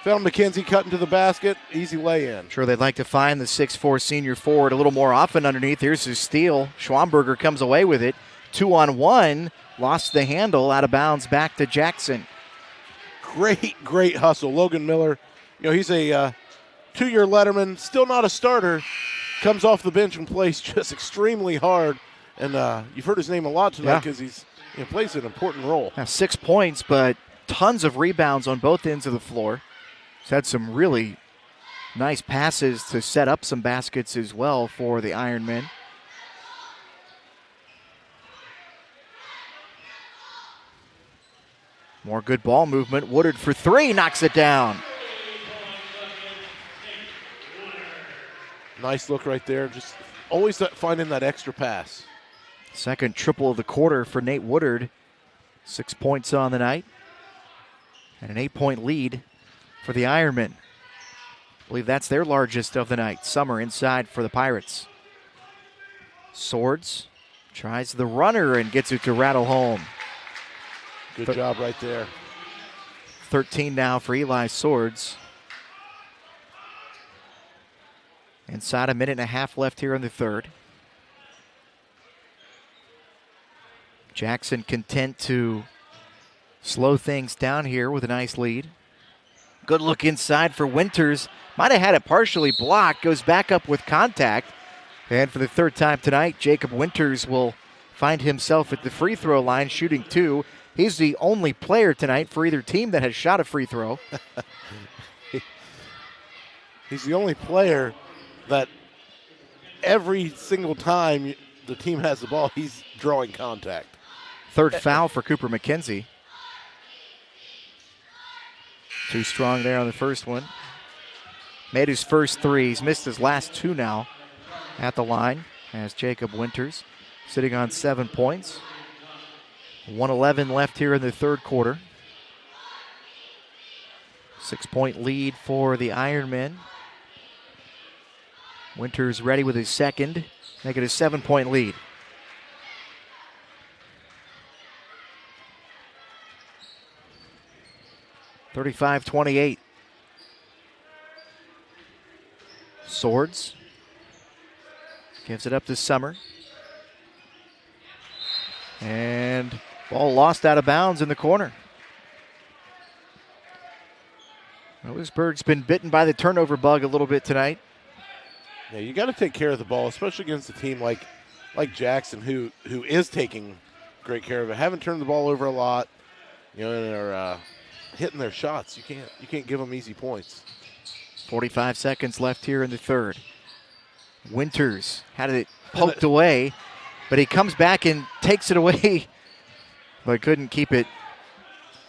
McKenzie cutting to the basket, easy lay-in. Sure, they'd like to find the 6'4 senior forward a little more often underneath. Here's his steal. Schwamberger comes away with it. 2-on-1, lost the handle, out of bounds, back to Jackson. Great hustle. Logan Miller, he's a two-year letterman, still not a starter, comes off the bench and plays just extremely hard. And you've heard his name a lot tonight because he plays an important role. Now 6 points, but tons of rebounds on both ends of the floor. He's had some really nice passes to set up some baskets as well for the Ironmen. More good ball movement. Woodard for three, knocks it down. Nice look right there. Just always finding that extra pass. Second triple of the quarter for Nate Woodard. 6 points on the night. And an 8-point lead for the Ironmen. I believe that's their largest of the night. Summer inside for the Pirates. Swords tries the runner and gets it to rattle home. Good job right there. 13 now for Eli Swords. Inside a minute and a half left here in the third. Jackson content to slow things down here with a nice lead. Good look inside for Winters. Might have had it partially blocked. Goes back up with contact. And for the third time tonight, Jacob Winters will find himself at the free throw line shooting two. He's the only player tonight for either team that has shot a free throw. He's the only player that every single time the team has the ball, he's drawing contact. Third foul for Cooper McKenzie. Too strong there on the first one. Made his first three. He's missed his last two now at the line as Jacob Winters sitting on 7 points. 1:11 left here in the third quarter. 6-point lead for the Ironmen. Winters ready with his second, make it a 7-point lead. (35-28). Swords gives it up to Summer. And ball lost out of bounds in the corner. Wheelersburg's been bitten by the turnover bug a little bit tonight. Yeah, you got to take care of the ball, especially against a team like Jackson, who is taking great care of it. Haven't turned the ball over a lot, and are hitting their shots. You can't give them easy points. 45 seconds left here in the third. Winters had it poked away, but he comes back and takes it away, but couldn't keep it.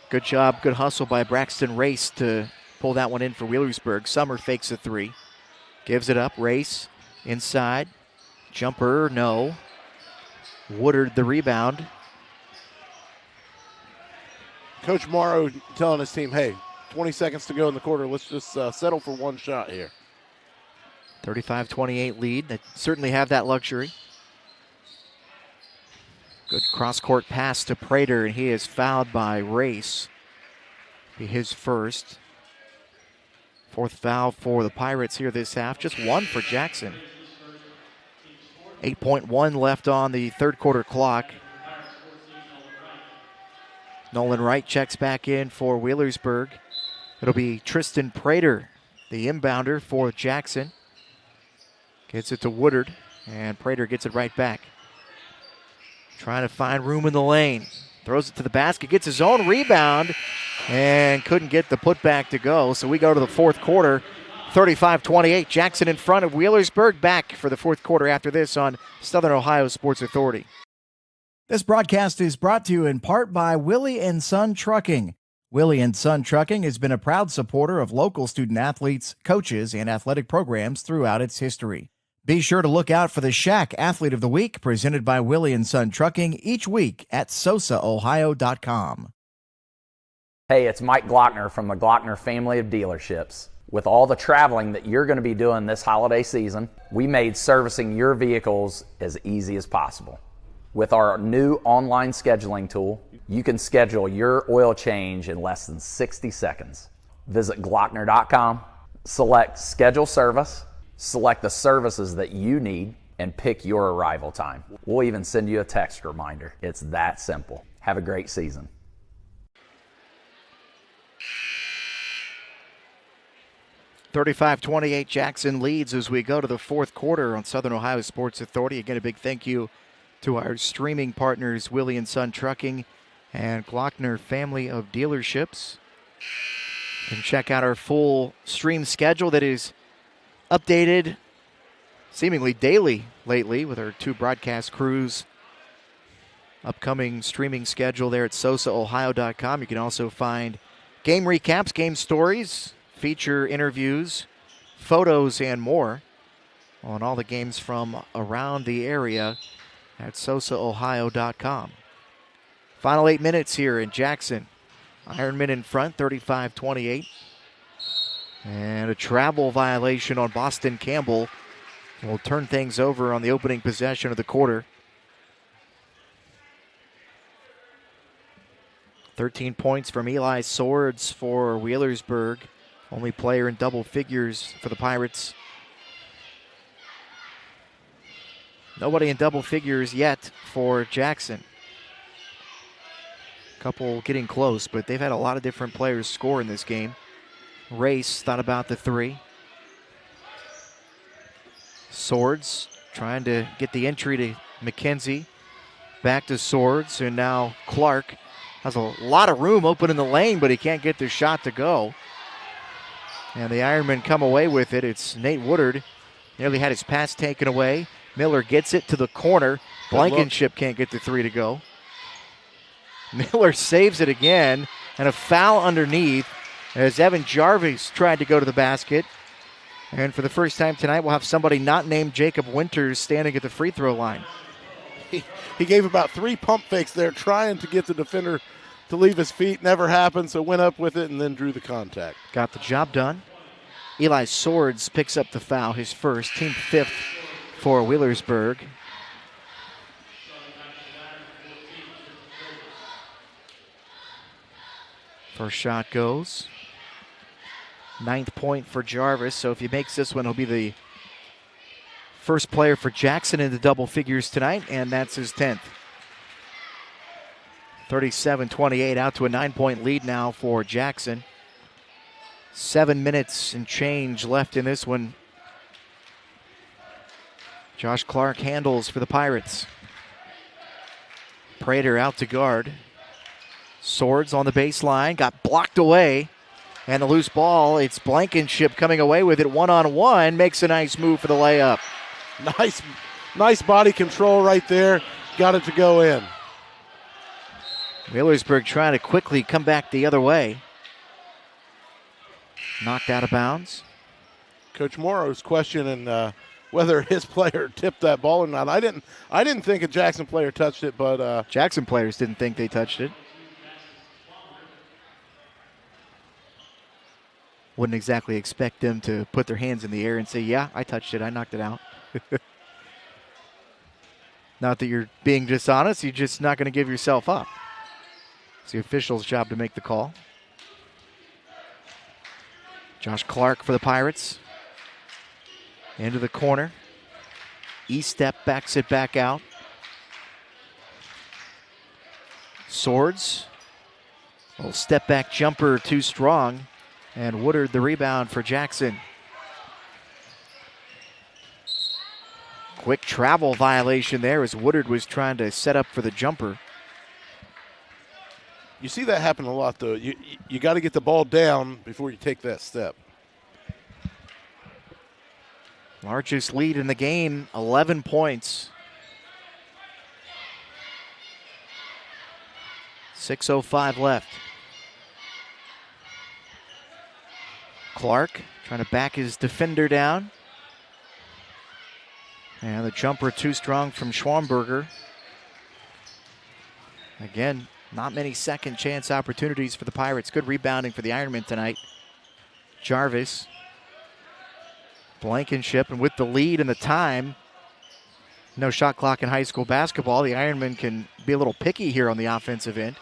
Good job, good hustle by Braxton Race to pull that one in for Wheelersburg. Summer fakes a three. Gives it up. Race inside. Jumper, no. Woodard the rebound. Coach Morrow telling his team, hey, 20 seconds to go in the quarter. Let's just settle for one shot here. 35-28 lead. They certainly have that luxury. Good cross-court pass to Prater, and he is fouled by Race. Be his first. Fourth foul for the Pirates here this half. Just one for Jackson. 8.1 left on the third quarter clock. Nolan Wright checks back in for Wheelersburg. It'll be Tristan Prater, the inbounder for Jackson. Gets it to Woodard, and Prater gets it right back. Trying to find room in the lane. Throws it to the basket, gets his own rebound, and couldn't get the putback to go. So we go to the fourth quarter, 35-28. Jackson in front of Wheelersburg. Back for the fourth quarter after this on Southern Ohio Sports Authority. This broadcast is brought to you in part by Willie and Son Trucking. Willie and Son Trucking has been a proud supporter of local student athletes, coaches, and athletic programs throughout its history. Be sure to look out for the Shack Athlete of the Week presented by Willie and Son Trucking each week at sosaohio.com. Hey, it's Mike Glockner from the Glockner family of dealerships. With all the traveling that you're going to be doing this holiday season, we made servicing your vehicles as easy as possible. With our new online scheduling tool, you can schedule your oil change in less than 60 seconds. Visit Glockner.com, select Schedule Service, select the services that you need, and pick your arrival time. We'll even send you a text reminder. It's that simple. Have a great season. (35-28) Jackson leads as we go to the fourth quarter on Southern Ohio Sports Authority. Again, a big thank you to our streaming partners, Willie and Son Trucking and Glockner family of dealerships. You can check out our full stream schedule that is updated seemingly daily lately with our two broadcast crews. Upcoming streaming schedule there at sosaohio.com. You can also find game recaps, game stories, feature interviews, photos, and more on all the games from around the area at sosaohio.com. Final 8 minutes here in Jackson. Ironmen in front, 35-28. And a travel violation on Boston Campbell will turn things over on the opening possession of the quarter. 13 points from Eli Swords for Wheelersburg. Only player in double figures for the Pirates. Nobody in double figures yet for Jackson. Couple getting close, but they've had a lot of different players score in this game. Race thought about the three. Swords trying to get the entry to McKenzie. Back to Swords, and now Clark has a lot of room open in the lane, but he can't get the shot to go. And the Ironmen come away with it. It's Nate Woodard. Nearly had his pass taken away. Miller gets it to the corner. Blankenship can't get the three to go. Miller saves it again, and a foul underneath as Evan Jarvis tried to go to the basket. And for the first time tonight, we'll have somebody not named Jacob Winters standing at the free throw line. He gave about 3 pump fakes there trying to get the defender to leave his feet. Never happened, so went up with it and then drew the contact. Got the job done. Eli Swords picks up the foul, his first, team fifth for Wheelersburg. First shot goes. 9th point for Jarvis, so if he makes this one, he'll be the first player for Jackson in the double figures tonight, and that's his 10th. 37-28, out to a 9-point lead now for Jackson. 7 minutes and change left in this one. Josh Clark handles for the Pirates. Prater out to guard. Swords on the baseline, got blocked away. And the loose ball, it's Blankenship coming away with it one-on-one, makes a nice move for the layup. Nice body control right there. Got it to go in. Wheelersburg trying to quickly come back the other way. Knocked out of bounds. Coach Morrow's questioning whether his player tipped that ball or not. I didn't think a Jackson player touched it, but Jackson players didn't think they touched it. Wouldn't exactly expect them to put their hands in the air and say, yeah, I touched it, I knocked it out. Not that you're being dishonest, you're just not going to give yourself up. It's the official's job to make the call. Josh Clark for the Pirates. Into the corner. E-step backs it back out. Swords. Little step back jumper too strong. And Woodard the rebound for Jackson. Quick travel violation there as Woodard was trying to set up for the jumper. You see that happen a lot, though. You got to get the ball down before you take that step. Largest lead in the game, 11 points. 6:05 left. Clark trying to back his defender down. And the jumper too strong from Schwamberger. Again, not many second chance opportunities for the Pirates. Good rebounding for the Ironmen tonight. Jarvis. Blankenship, and with the lead and the time, no shot clock in high school basketball, the Ironmen can be a little picky here on the offensive end.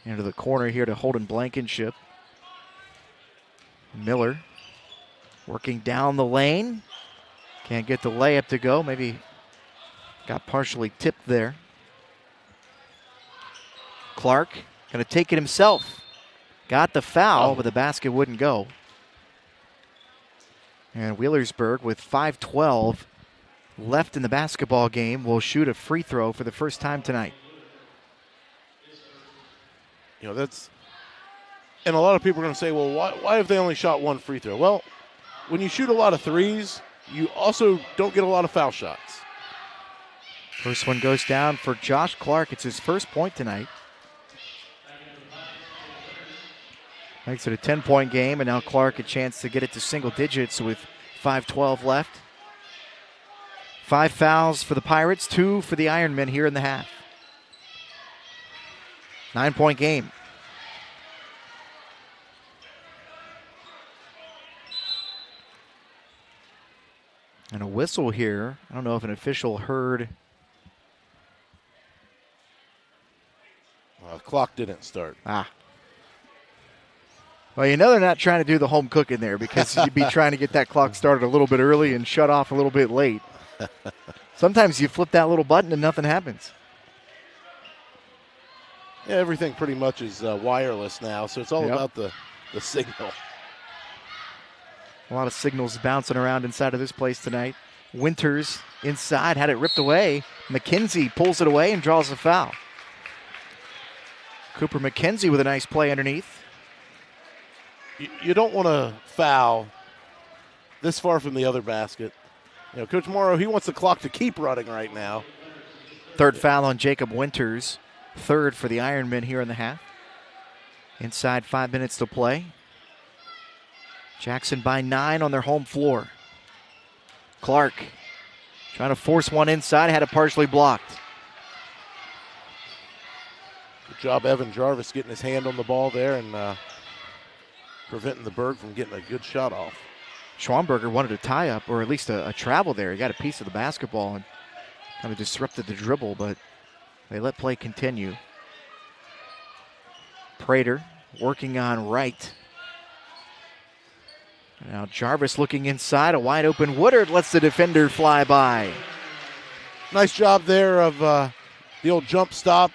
Into the corner here to Holden Blankenship. Miller working down the lane. Can't get the layup to go. Maybe got partially tipped there. Clark going to take it himself. Got the foul, but the basket wouldn't go. And Wheelersburg, with 5:12 left in the basketball game, will shoot a free throw for the first time tonight. You know, that's, and a lot of people are going to say, well, why have they only shot one free throw? Well, when you shoot a lot of threes, you also don't get a lot of foul shots. First one goes down for Josh Clark. It's his first point tonight. Makes it a 10-point game, and now Clark a chance to get it to single digits with 5:12 left. 5 fouls for the Pirates, 2 for the Ironmen here in the half. 9-point game. And a whistle here. I don't know if an official heard. Well, the clock didn't start. Well, you know they're not trying to do the home cooking there, because you'd be trying to get that clock started a little bit early and shut off a little bit late. Sometimes you flip that little button and nothing happens. Yeah, everything pretty much is wireless now, so it's all about the signal. A lot of signals bouncing around inside of this place tonight. Winters inside, had it ripped away. McKenzie pulls it away and draws a foul. Cooper McKenzie with a nice play underneath. You don't want to foul this far from the other basket. You know, Coach Morrow, he wants the clock to keep running right now. Third foul on Jacob Winters. Third for the Ironmen here in the half. Inside 5 minutes to play. Jackson by 9 on their home floor. Clark trying to force one inside, had it partially blocked. Good job, Evan Jarvis, getting his hand on the ball there and preventing the Berg from getting a good shot off. Schwamberger wanted a tie-up, or at least a travel there. He got a piece of the basketball and kind of disrupted the dribble, but they let play continue. Prater working on right. Now Jarvis looking inside, a wide open Woodard lets the defender fly by. Nice job there of the old jump stop.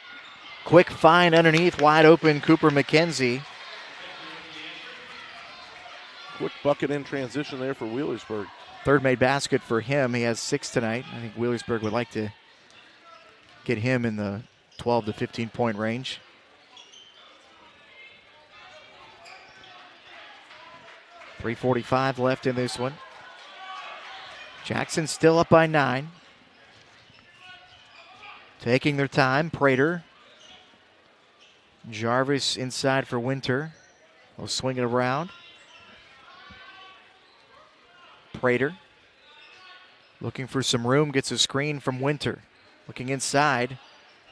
Quick find underneath, wide open Cooper McKenzie. Quick bucket in transition there for Wheelersburg. Third made basket for him. He has 6 tonight. I think Wheelersburg would like to get him in the 12 to 15 point range. .345 left in this one. Jackson still up by 9. Taking their time, Prater. Jarvis inside for Winter. They'll swing it around. Prater looking for some room, gets a screen from Winter. Looking inside.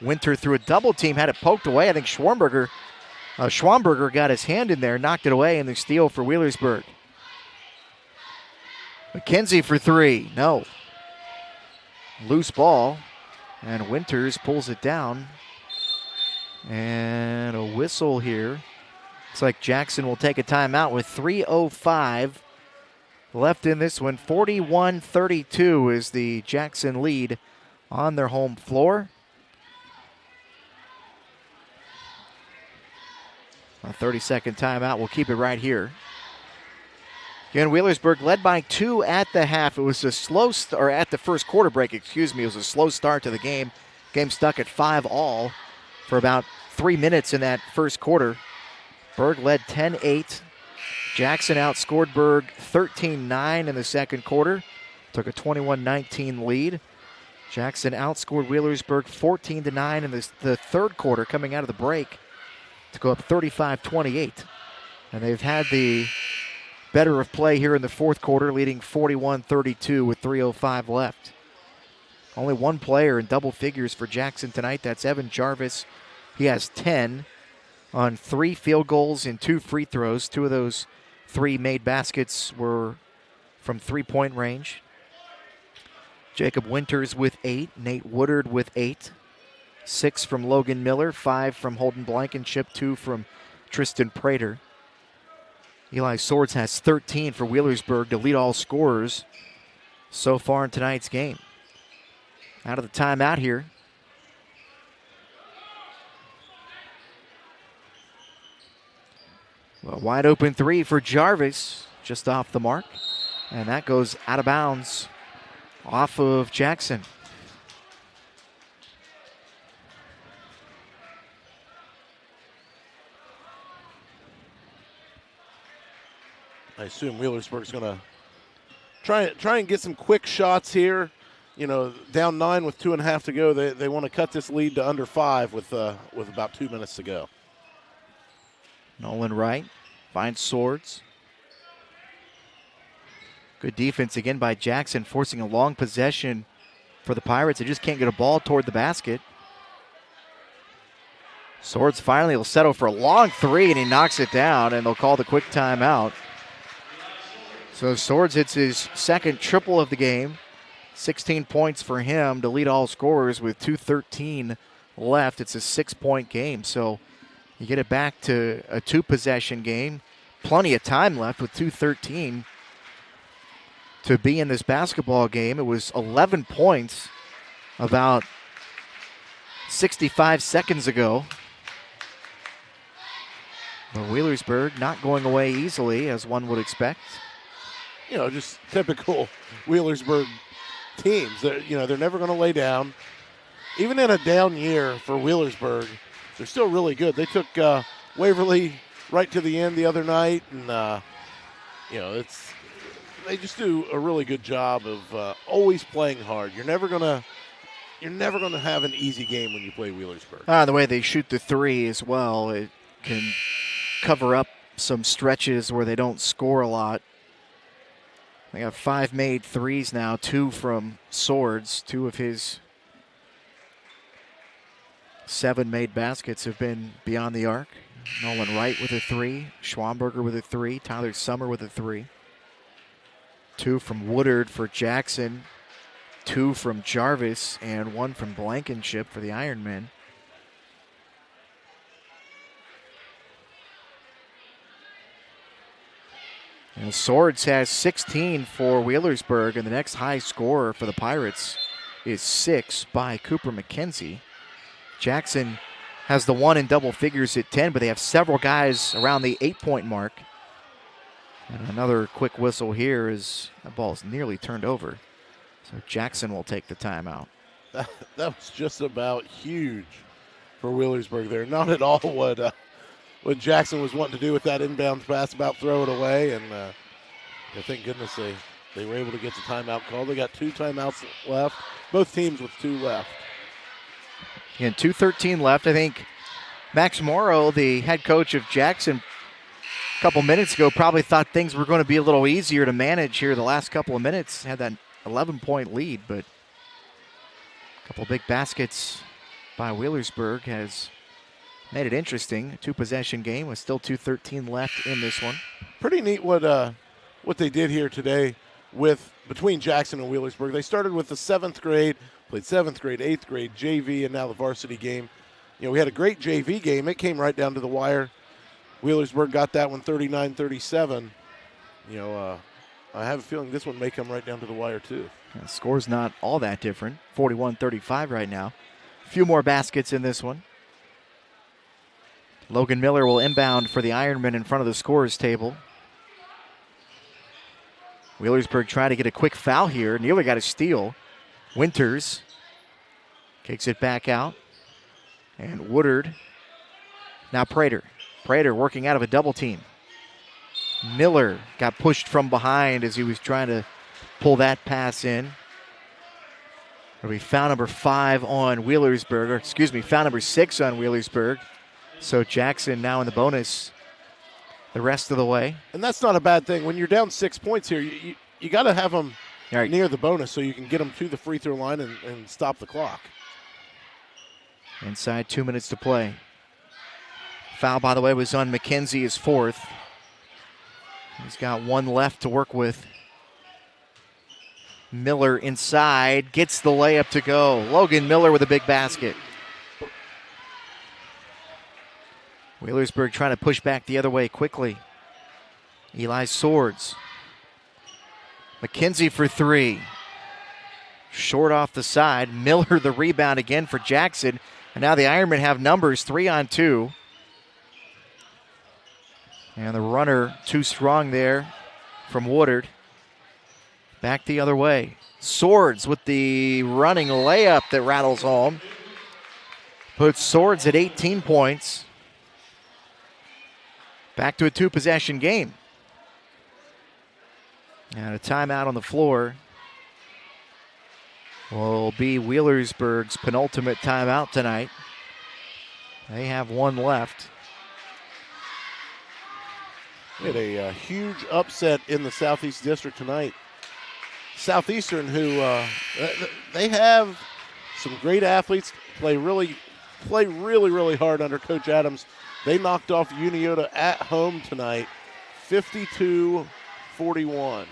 Winter through a double team, had it poked away. I think Schwamberger got his hand in there, knocked it away, and the steal for Wheelersburg. McKenzie for 3, no. Loose ball, and Winters pulls it down. And a whistle here. Looks like Jackson will take a timeout with 3:05 left in this one. 41-32 is the Jackson lead on their home floor. A 30-second timeout. We'll keep it right here. Again, Wheelersburg led by 2 at the half. It was a slow or at the first quarter break, It was a slow start to the game. Game stuck at 5-all for about 3 minutes in that first quarter. Berg led 10-8. Jackson outscored Berg 13-9 in the second quarter. Took a 21-19 lead. Jackson outscored Wheelersburg 14-9 in the third quarter coming out of the break to go up 35-28. And they've had the better of play here in the fourth quarter, leading 41-32 with 3:05 left. Only one player in double figures for Jackson tonight. That's Evan Jarvis. He has 10 on 3 field goals and 2 free throws. 2 of those 3 made baskets were from three-point range. Jacob Winters with 8. Nate Woodard with 8. 6 from Logan Miller. 5 from Holden Blankenship. 2 from Tristan Prater. Eli Swords has 13 for Wheelersburg to lead all scorers so far in tonight's game. Out of the timeout here. A wide open 3 for Jarvis, just off the mark. And that goes out of bounds off of Jackson. I assume Wheelersburg's going to try and get some quick shots here. You know, down 9 with 2.5 to go. They want to cut this lead to under 5 with about 2 minutes to go. Nolan Wright finds Swords. Good defense again by Jackson, forcing a long possession for the Pirates. They just can't get a ball toward the basket. Swords finally will settle for a long 3, and he knocks it down, and they'll call the quick timeout. So Swords hits his second triple of the game. 16 points for him to lead all scorers with 2:13 left. It's a 6-point game, so you get it back to a 2-possession game. Plenty of time left with 2:13 to be in this basketball game. It was 11 points about 65 seconds ago. But Wheelersburg not going away easily, as one would expect. You know, just typical Wheelersburg teams. They're never going to lay down. Even in a down year for Wheelersburg, they're still really good. They took Waverly right to the end the other night, and they just do a really good job of always playing hard. You're never gonna have an easy game when you play Wheelersburg. The way they shoot the 3 as well, it can cover up some stretches where they don't score a lot. They have 5 made 3s now, 2 from Swords. 2 of his 7 made baskets have been beyond the arc. Nolan Wright with a 3, Schwamberger with a 3, Tyler Summer with a 3. 2 from Woodard for Jackson, 2 from Jarvis, and 1 from Blankenship for the Ironmen. And Swords has 16 for Wheelersburg, and the next high scorer for the Pirates is 6 by Cooper McKenzie. Jackson has the 1 in double figures at 10, but they have several guys around the 8-point mark. And another quick whistle here as that ball is nearly turned over. So Jackson will take the timeout. That was just about huge for Wheelersburg there. Not at all what Jackson was wanting to do with that inbound pass, about throw it away. And thank goodness they were able to get the timeout call. They got 2 timeouts left, both teams with 2 left. And 2:13 left. I think Max Morrow, the head coach of Jackson, a couple minutes ago probably thought things were going to be a little easier to manage here the last couple of minutes. Had that 11-point lead, but a couple big baskets by Wheelersburg has made it interesting. 2-possession game with still 2:13 left in this one. Pretty neat what they did here today between Jackson and Wheelersburg. They started with the 7th grade, played 7th grade, 8th grade, JV, and now the varsity game. You know, we had a great JV game. It came right down to the wire. Wheelersburg got that one 39-37. I have a feeling this one may come right down to the wire too. The score's not all that different. 41-35 right now. A few more baskets in this one. Logan Miller will inbound for the Ironmen in front of the scorer's table. Wheelersburg trying to get a quick foul here. Nearly got a steal. Winters kicks it back out. And Woodard. Now Prater. Prater working out of a double team. Miller got pushed from behind as he was trying to pull that pass in. It'll be foul number 5 on Wheelersburg, or excuse me, foul number 6 on Wheelersburg. So Jackson now in the bonus the rest of the way. And that's not a bad thing. When you're down 6 points here, you got to have them near the bonus so you can get them to the free throw line and stop the clock. Inside 2 minutes to play. Foul, by the way, was on McKenzie, his 4th. He's got 1 left to work with. Miller inside, gets the layup to go. Logan Miller with a big basket. Wheelersburg trying to push back the other way quickly. Eli Swords. McKenzie for 3. Short off the side. Miller the rebound again for Jackson. And now the Ironmen have numbers 3-on-2. And the runner too strong there from Woodard. Back the other way. Swords with the running layup that rattles home. Puts Swords at 18 points. Back to a 2-possession game. And a timeout on the floor will be Wheelersburg's penultimate timeout tonight. They have 1 left. We had a huge upset in the Southeast District tonight. Southeastern, who they have some great athletes, play really hard under Coach Adams. They knocked off Uniota at home tonight, 52-41.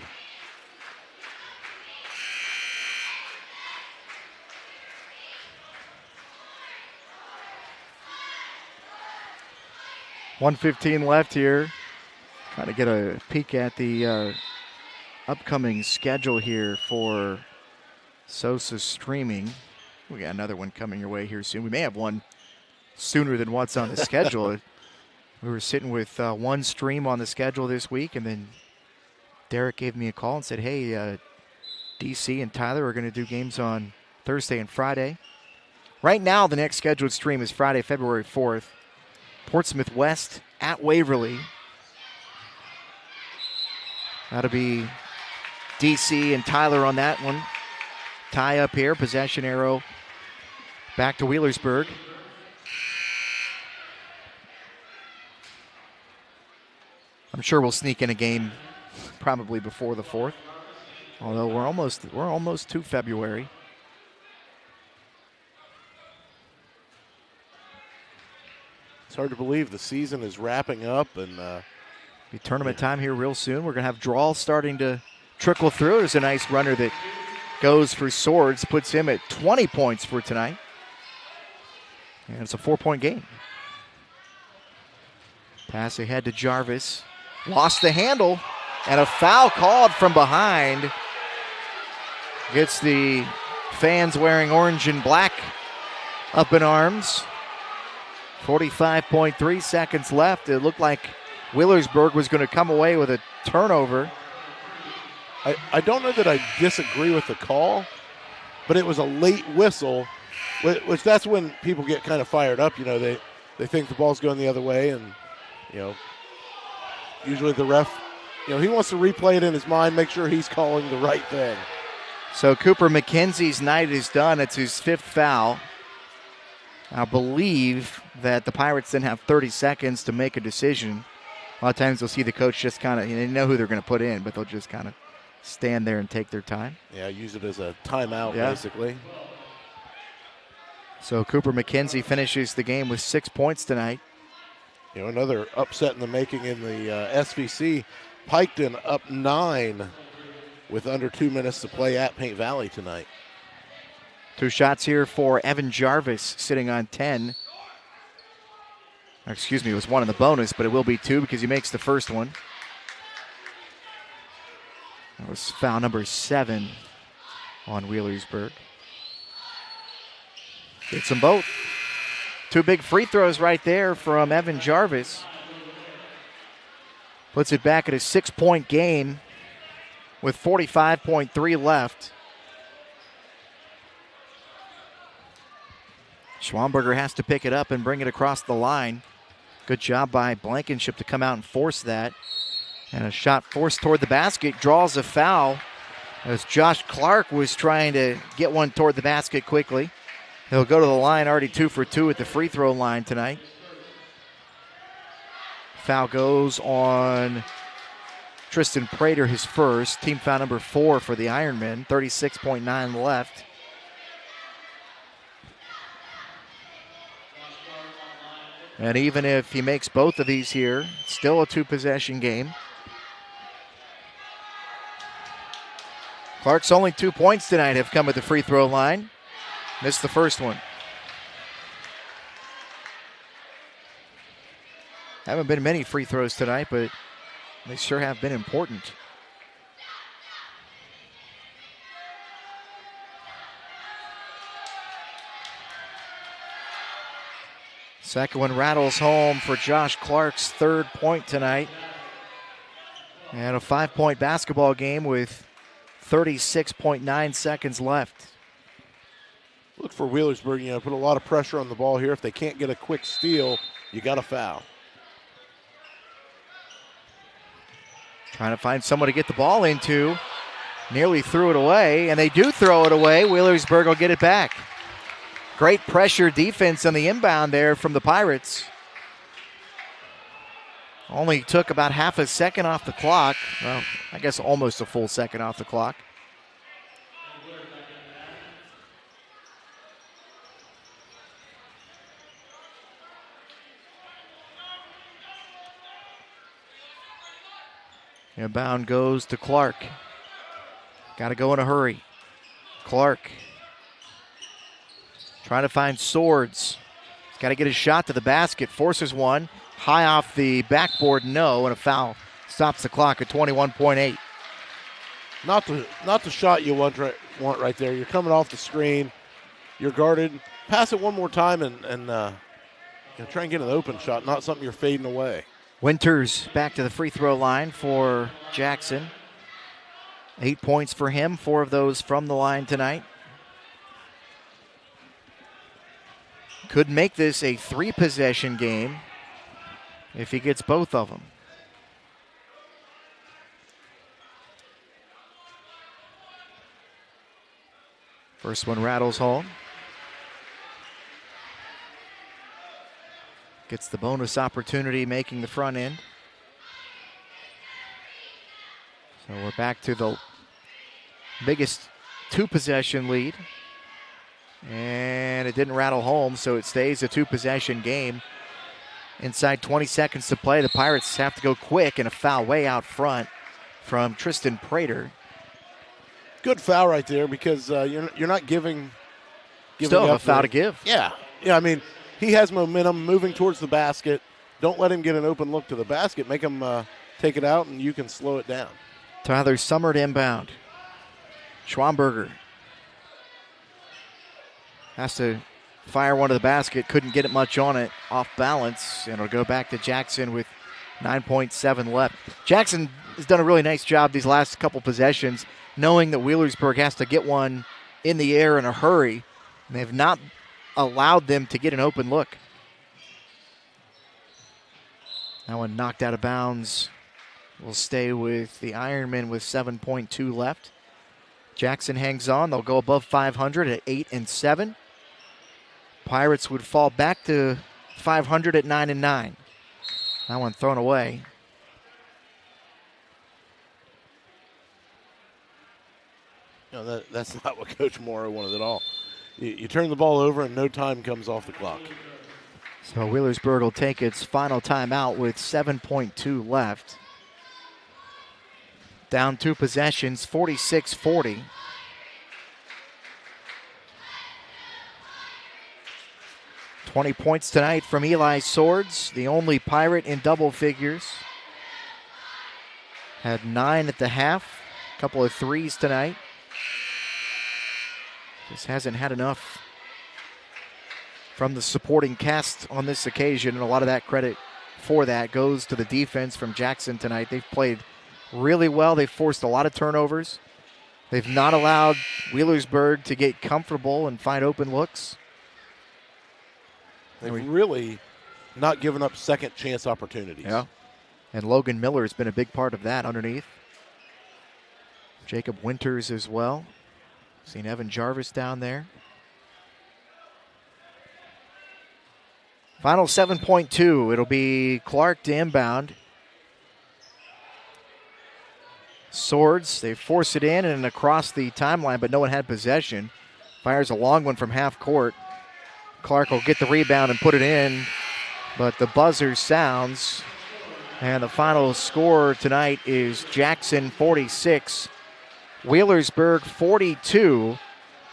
$1:15 left here. Trying to get a peek at the upcoming schedule here for Sosa streaming. We got another one coming your way here soon. We may have one sooner than what's on the schedule. We were sitting with 1 stream on the schedule this week, and then Derek gave me a call and said, hey, DC and Tyler are going to do games on Thursday and Friday. Right now, the next scheduled stream is Friday, February 4th. Portsmouth West at Waverly. That'll be DC and Tyler on that one. Tie up here, possession arrow back to Wheelersburg. I'm sure we'll sneak in a game probably before the 4th. Although we're almost to February. It's hard to believe the season is wrapping up and be tournament time here real soon. We're going to have draws starting to trickle through. There's a nice runner that goes for Swords, puts him at 20 points for tonight. And it's a 4-point game. Pass ahead to Jarvis. Lost the handle, and a foul called from behind. Gets the fans wearing orange and black up in arms. 45.3 seconds left. It looked like Wheelersburg was going to come away with a turnover. I don't know that I disagree with the call, but it was a late whistle, which that's when people get kind of fired up. You know, they think the ball's going the other way, and, you know, usually the ref, you know, he wants to replay it in his mind, make sure he's calling the right thing. So Cooper McKenzie's night is done. It's his 5th foul. I believe that the Pirates then have 30 seconds to make a decision. A lot of times you'll see the coach just kind of, they know who they're going to put in, but they'll just kind of stand there and take their time. Yeah, use it as a timeout, basically. So Cooper McKenzie finishes the game with 6 points tonight. You know, another upset in the making in the SVC. Piketon up 9 with under 2 minutes to play at Paint Valley tonight. 2 shots here for Evan Jarvis, sitting on 10. Excuse me, it was 1 in the bonus, but it will be 2 because he makes the first one. That was foul number 7 on Wheelersburg. Gets them both. Two big free throws right there from Evan Jarvis. Puts it back at a 6-point game with 45.3 left. Schwamberger has to pick it up and bring it across the line. Good job by Blankenship to come out and force that. And a shot forced toward the basket, draws a foul as Josh Clark was trying to get one toward the basket quickly. He'll go to the line, already 2 for 2 at the free throw line tonight. Foul goes on Tristan Prater, his first. Team foul number 4 for the Ironmen, 36.9 left. And even if he makes both of these here, still a 2-possession game. Clark's only 2 points tonight have come at the free throw line. Missed the first one. Haven't been many free throws tonight, but they sure have been important. Second one rattles home for Josh Clark's 3rd point tonight. And a 5-point basketball game with 36.9 seconds left. Look for Wheelersburg, put a lot of pressure on the ball here. If they can't get a quick steal, you got to foul. Trying to find someone to get the ball into. Nearly threw it away, and they do throw it away. Wheelersburg will get it back. Great pressure defense on the inbound there from the Pirates. Only took about half a second off the clock. Well, I guess almost a full second off the clock. Inbound goes to Clark. Got to go in a hurry. Clark trying to find Swords. He's got to get his shot to the basket. Forces one. High off the backboard, no, and a foul stops the clock at 21.8. Not the shot you want right there. You're coming off the screen. You're guarded. Pass it one more time and try and get an open shot, not something you're fading away. Winters back to the free throw line for Jackson. 8 points for him, 4 of those from the line tonight. Could make this a 3-possession game if he gets both of them. First one rattles home. Gets the bonus opportunity making the front end. So we're back to the biggest 2-possession lead. And it didn't rattle home, so it stays a 2-possession game. Inside 20 seconds to play, the Pirates have to go quick, and a foul way out front from Tristan Prater. Good foul right there because you're not giving Still up a foul to give. Yeah, I mean, he has momentum moving towards the basket. Don't let him get an open look to the basket. Make him take it out, and you can slow it down. Tyler Summer to inbound. Schwamberger has to fire one to the basket. Couldn't get it much on it. Off balance. And it'll go back to Jackson with 9.7 left. Jackson has done a really nice job these last couple possessions, knowing that Wheelersburg has to get one in the air in a hurry. And they've not allowed them to get an open look. That one knocked out of bounds. Will stay with the Ironmen with 7.2 left. Jackson hangs on. They'll go above 500 at 8-7. Pirates would fall back to 500 at 9-9. That one thrown away. That's not what Coach Morrow wanted at all. You turn the ball over and no time comes off the clock. So Wheelersburg will take its final timeout with 7.2 left. Down 2 possessions, 46-40. $20 points tonight from Eli Swords, the only Pirate in double figures. Had 9 at the half, a couple of threes tonight. Just hasn't had enough from the supporting cast on this occasion, and a lot of that credit for that goes to the defense from Jackson tonight. They've played really well. They've forced a lot of turnovers. They've not allowed Wheelersburg to get comfortable and find open looks. They've really not given up second chance opportunities. Yeah. And Logan Miller has been a big part of that underneath. Jacob Winters as well. Seen Evan Jarvis down there. Final 7.2. It'll be Clark to inbound. Swords, they force it in and across the timeline, but no one had possession. Fires a long one from half court. Clark will get the rebound and put it in, but the buzzer sounds. And the final score tonight is Jackson 46, Wheelersburg 42.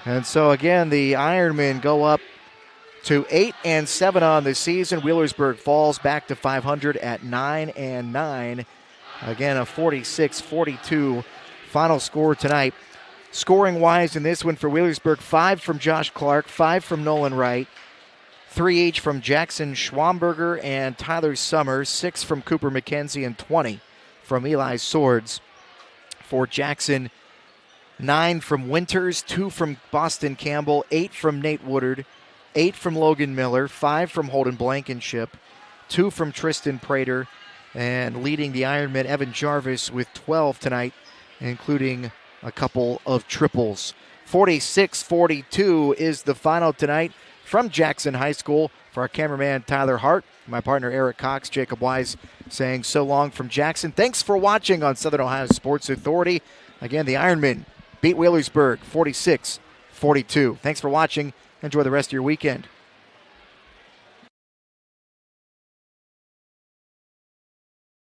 And so again, the Ironmen go up to 8-7 on the season. Wheelersburg falls back to 500 at 9-9. Again, a 46-42 final score tonight. Scoring-wise in this one for Wheelersburg, 5 from Josh Clark, 5 from Nolan Wright, 3 each from Jackson Schwamberger and Tyler Summers, 6 from Cooper McKenzie, and 20 from Eli Swords. For Jackson, 9 from Winters, 2 from Boston Campbell, 8 from Nate Woodard, 8 from Logan Miller, 5 from Holden Blankenship, 2 from Tristan Prater, and leading the Ironmen, Evan Jarvis, with 12 tonight, including a couple of triples. 46-42 is the final tonight from Jackson High School. For our cameraman, Tyler Hart, my partner, Eric Cox, Jacob Wise saying so long from Jackson. Thanks for watching on Southern Ohio Sports Authority. Again, the Ironmen beat Wheelersburg 46-42. Thanks for watching. Enjoy the rest of your weekend.